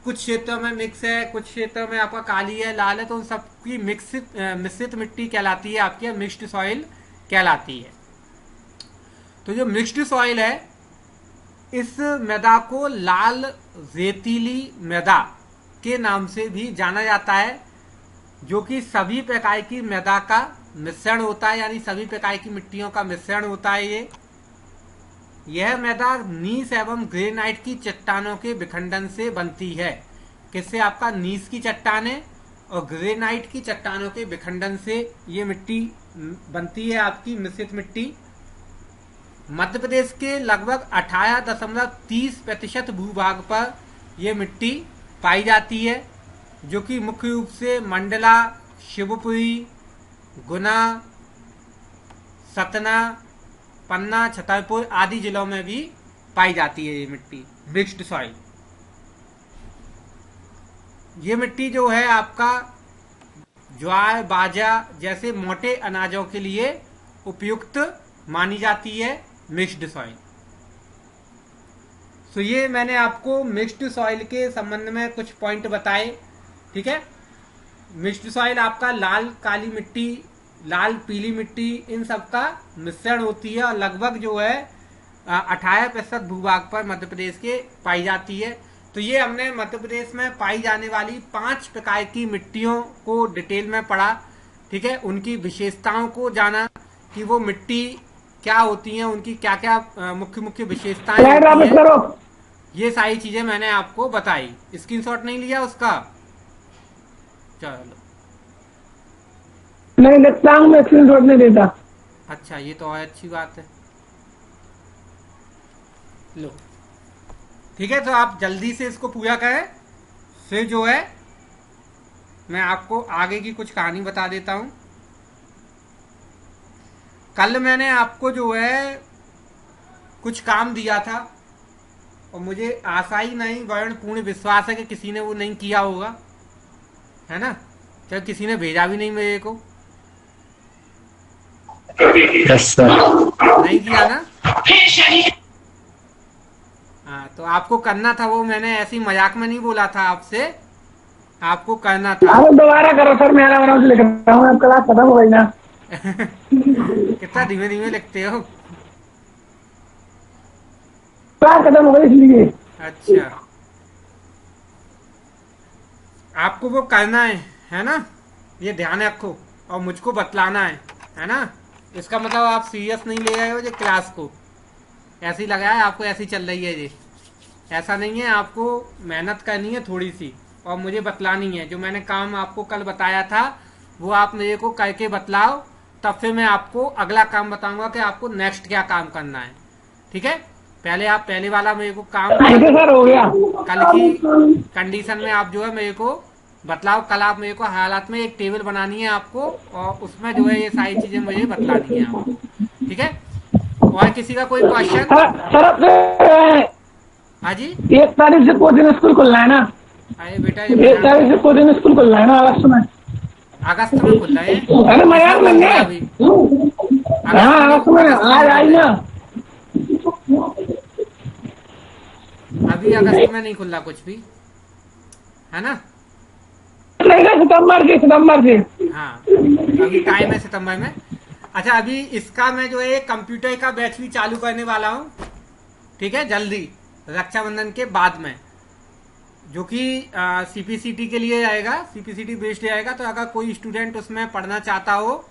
कुछ क्षेत्रों में मिक्स है, कुछ क्षेत्रों में आपका काली है, लाल है, तो उन सबकी मिश्रित मिट्टी कहलाती है आपकी, मिक्स्ड सॉइल कहलाती है। तो जो मिक्स्ड सॉइल है, इस मृदा को लाल रेतीली मृदा के नाम से भी जाना जाता है, जो कि सभी प्रकार की मृदा का मिश्रण होता है, यानी सभी प्रकार की मिट्टियों का मिश्रण होता है। यह मृदा नीस एवं ग्रेनाइट की चट्टानों के विखंडन से बनती है। किससे? आपका नीस की चट्टानें और ग्रेनाइट की चट्टानों के विखंडन से ये मिट्टी बनती है, आपकी मिश्रित मिट्टी। मध्य प्रदेश के लगभग 18.30% भूभाग पर यह मिट्टी पाई जाती है, जो कि मुख्य रूप से मंडला, शिवपुरी, गुना, सतना, पन्ना, छतरपुर आदि जिलों में भी पाई जाती है ये मिट्टी, मिक्स्ड सॉइल। ये मिट्टी जो है आपका ज्वार, बाजरा जैसे मोटे अनाजों के लिए उपयुक्त मानी जाती है, मिक्स्ड सॉइल। तो ये मैंने आपको मिक्स्ड सॉइल के संबंध में कुछ पॉइंट बताए, ठीक है। मिक्स्ड सॉइल आपका लाल काली मिट्टी, लाल पीली मिट्टी, इन सब का मिश्रण होती है और लगभग जो है 18% भूभाग पर मध्य प्रदेश के पाई जाती है। तो ये हमने मध्य प्रदेश में पाई जाने वाली 5 प्रकार की मिट्टियों को डिटेल में पढ़ा, ठीक है। उनकी विशेषताओं को जाना कि वो मिट्टी क्या होती हैं, उनकी क्या क्या मुख्य मुख्य विशेषताएं होती हैं, ये सारी चीजें मैंने आपको बताई। स्क्रीनशॉट नहीं लिया उसका? चलो, नहीं लगता हूँ, मैं स्क्रीनशॉट नहीं देता। अच्छा, ये तो और अच्छी बात है। लो, ठीक है, तो आप जल्दी से इसको पूरा करें, फिर जो है मैं आपको आगे की कुछ कहानी बता देता हूं। कल मैंने आपको जो है कुछ काम दिया था और मुझे आशा ही नहीं वर्ण पूर्ण विश्वास है कि किसी ने वो नहीं किया होगा, है ना। क्या किसी ने भेजा भी नहीं मेरे को? Yes sir. नहीं किया ना? हाँ, तो आपको करना था वो, मैंने ऐसी मजाक में नहीं बोला था आपसे, आपको करना था। अरे दोबारा करो सर, मैं आराम से लिख रहा हूँ, आपका क्लास खत्म हो गई ना। कितना धीमे धीमे लिखते हो? क्लास खत्म हो गई इसलिए। अच्छा, आपको वो करना है ना, ये ध्यान रखो, और मुझको बतलाना है ना। इसका मतलब आप सीरियस नहीं ले रहे हो ये क्लास को, ऐसी लगा है आपको, ऐसी चल रही है ये। ऐसा नहीं है, आपको मेहनत करनी है थोड़ी सी और मुझे बतलानी है। जो मैंने काम आपको कल बताया था वो आप मेरे को करके बतलाओ, तब फिर मैं आपको अगला काम बताऊंगा कि आपको नेक्स्ट क्या काम करना है, ठीक है। पहले आप पहले वाला मेरे को काम सर हो गया। कल की कंडीशन में आप जो है मेरे को बतलाओ। कल आप मेरे को हालात में एक टेबल बनानी है आपको, और उसमें जो है ये सारी चीजें मुझे बतलानी है आपको, ठीक है। और किसी का कोई क्वेश्चन? सर हाँ जी, 1 तारीख से कोचिंग स्कूल खुलना है ना? अरे बेटा, 1 तारीख से कोचिंग स्कूल खुलना है ना अगस्त में? अगस्त में खुल रहे हैं। अरे मजाक नहीं है अभी हाँ, अगस्त में आज आई ना। अभी अगस्त में नहीं खुल रहा कुछ भी, है ना। सितंबर से हाँ, अभी टाइम है सितंबर में। अच्छा, अभी इसका मैं जो है कंप्यूटर का बैच भी चालू करने वाला हूँ, ठीक है, जल्दी रक्षाबंधन के बाद में, जो कि सीपीसीटी के लिए आएगा, सीपीसीटी बेस्ड आएगा। तो अगर कोई स्टूडेंट उसमें पढ़ना चाहता हो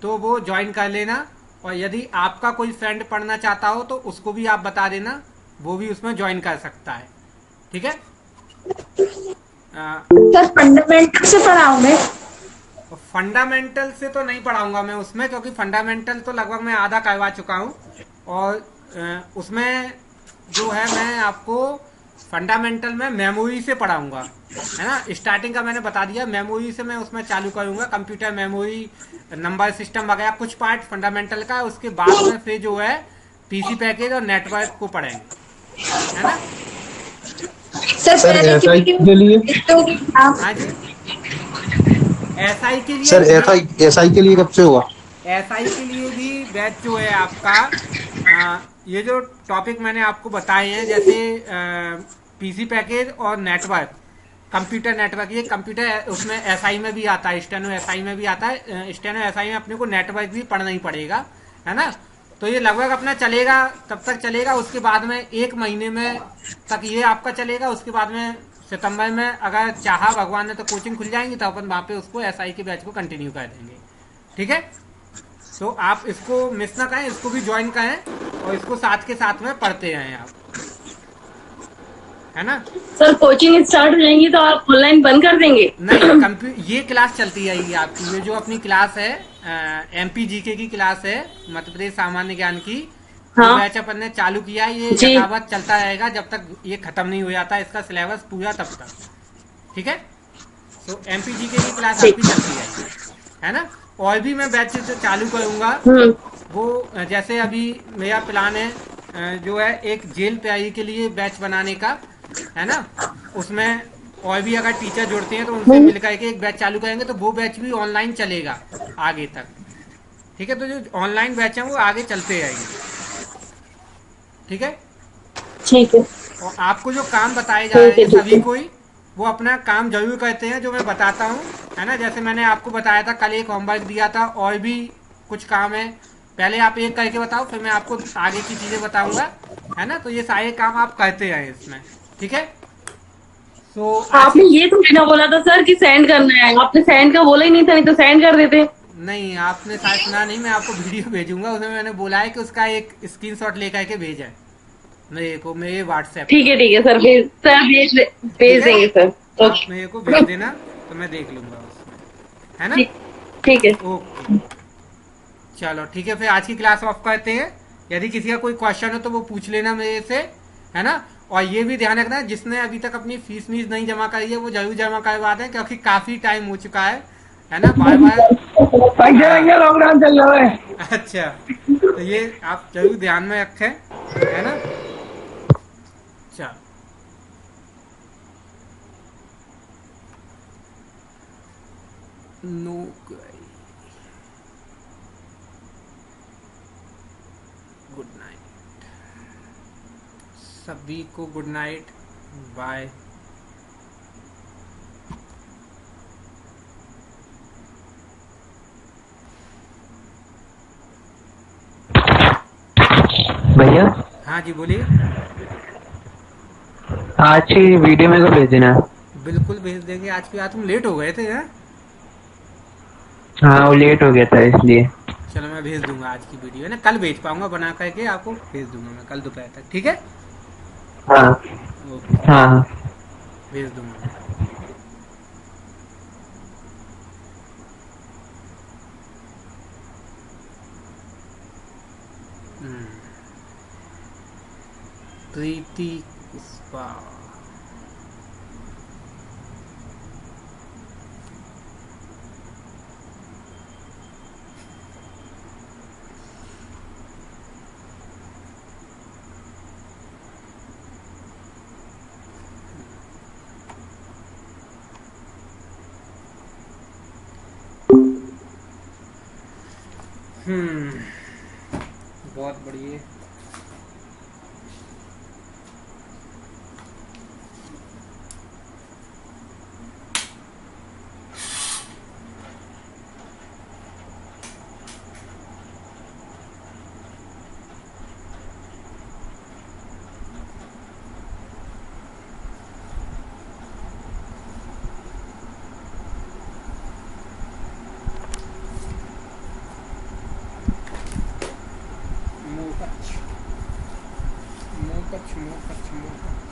तो वो ज्वाइन कर लेना, और यदि आपका कोई फ्रेंड पढ़ना चाहता हो तो उसको भी आप बता देना, वो भी उसमें ज्वाइन कर सकता है, ठीक है। सर फंडामेंटल से पढ़ाओगे? फंडामेंटल से तो नहीं पढ़ाऊंगा मैं उसमें, क्योंकि फंडामेंटल तो लगभग मैं आधा करवा चुका हूँ, और उसमें जो है मैं आपको फंडामेंटल में मेमोरी से पढ़ाऊंगा, है ना। स्टार्टिंग का मैंने बता दिया, मेमोरी से मैं उसमें चालू करूंगा, कंप्यूटर मेमोरी, नंबर सिस्टम वगैरह कुछ पार्ट फंडामेंटल का। उसके बाद में फिर जो है पीसी पैकेज और नेटवर्क को पढ़ेंगे, है ना। सर एसआई के लिए? हाँ जी, एसआई के लिए सर एसआई के लिए कब से हुआ? एसआई के लिए भी बैच जो है आपका, ये जो टॉपिक मैंने आपको बताए हैं, जैसे पीसी पैकेज और नेटवर्क, कंप्यूटर नेटवर्क, ये कंप्यूटर उसमें एसआई में भी आता है, स्टेनो एसआई में भी आता है। स्टेनो एसआई में अपने को नेटवर्क भी पढ़ना ही पड़ेगा, है ना। तो ये लगभग अपना चलेगा, तब तक चलेगा। उसके बाद में 1 महीने में तक ये आपका चलेगा। उसके बाद में सितंबर में अगर चाहा भगवान ने तो कोचिंग खुल जाएंगी, तो अपन वहाँ पे उसको एसआई के बैच को कंटिन्यू कर देंगे, ठीक है। तो आप इसको मिस ना करें, इसको भी ज्वाइन करें और इसको साथ के साथ में पढ़ते रहें आप, है ना। सर कोचिंग स्टार्ट हो जाएंगी तो आप ऑनलाइन बंद कर देंगे? नहीं, ये क्लास चलती रहेगी आपकी। ये जो अपनी क्लास है एमपी जीके की क्लास है, मध्य प्रदेश सामान्य ज्ञान की, हाँ। बैच अपन ने चालू किया है। ये यथावत चलता रहेगा जब तक ये खत्म नहीं हो जाता इसका सिलेबस पूरा, तब तक, ठीक है। तो एमपी जीके की क्लास आपकी चलती रहेगी, है ना। और भी मैं बैच चालू करूंगा। वो जैसे अभी मेरा प्लान है जो है एक जेल तैयारी के लिए बैच बनाने का, है ना। उसमें और भी अगर टीचर जुड़ते हैं तो उनसे मिल करके एक बैच चालू करेंगे, तो वो बैच भी ऑनलाइन चलेगा आगे तक, ठीक है। तो जो ऑनलाइन बैच है वो आगे चलते रहेंगे, ठीक है। ठीक है। और आपको जो काम बताए जा रहे हैं सभी कोई वो अपना काम जरूर करते हैं जो मैं बताता हूँ, है ना। जैसे मैंने आपको बताया था, कल एक होमवर्क दिया था, और भी कुछ काम है। पहले आप एक करके बताओ, फिर मैं आपको आगे की चीजें बताऊंगा, है ना। तो ये सारे काम आप करते हैं इसमें, ठीक है। तो आपने ये तो बिना बोला था सर कि सेंड करना है, आपने सेंड का बोला ही नहीं था, नहीं तो सेंड कर देते। नहीं, आपने शायद सुना नहीं, मैं आपको वीडियो भेजूंगा, उसमें मैंने बोला है कि उसका एक स्क्रीनशॉट लेकर के भेजा है मेरे को, मेरे व्हाट्सएप। ठीक है सर, भेज देंगे सर। आप मेरे को भेज देना तो मैं देख लूंगा उसमें, है ना। ठीक है। ओके, चलो ठीक है, फिर आज की क्लास ऑफ करते हैं। यदि किसी का कोई क्वेश्चन हो तो वो पूछ लेना मेरे से, है ना। और ये भी ध्यान रखना, जिसने अभी तक अपनी फीस नहीं जमा करी है वो जरूर जमा करवा दें, क्योंकि काफी टाइम हो चुका है ना। बार बार लॉकडाउन चल रहा है। अच्छा, तो ये आप जरूर ध्यान में रखें, है ना। चलो, नो, गुड नाइट सभी को, गुड नाइट, बाय। भैया, हाँ जी बोलिए। आज की वीडियो मेरे को भेज देना। बिल्कुल भेज देंगे। आज की रात तुम लेट हो गए थे, हैं? हाँ, वो लेट हो गया था इसलिए। चलो मैं भेज दूंगा आज की वीडियो, है ना। कल भेज पाऊंगा, बना करके आपको भेज दूंगा मैं कल दोपहर तक, ठीक है। हाँ ओके, हाँ, भेज दूंगा। प्रीति पुष्पा, बहुत बढ़िया। मोकच मोकच मोकच मोकच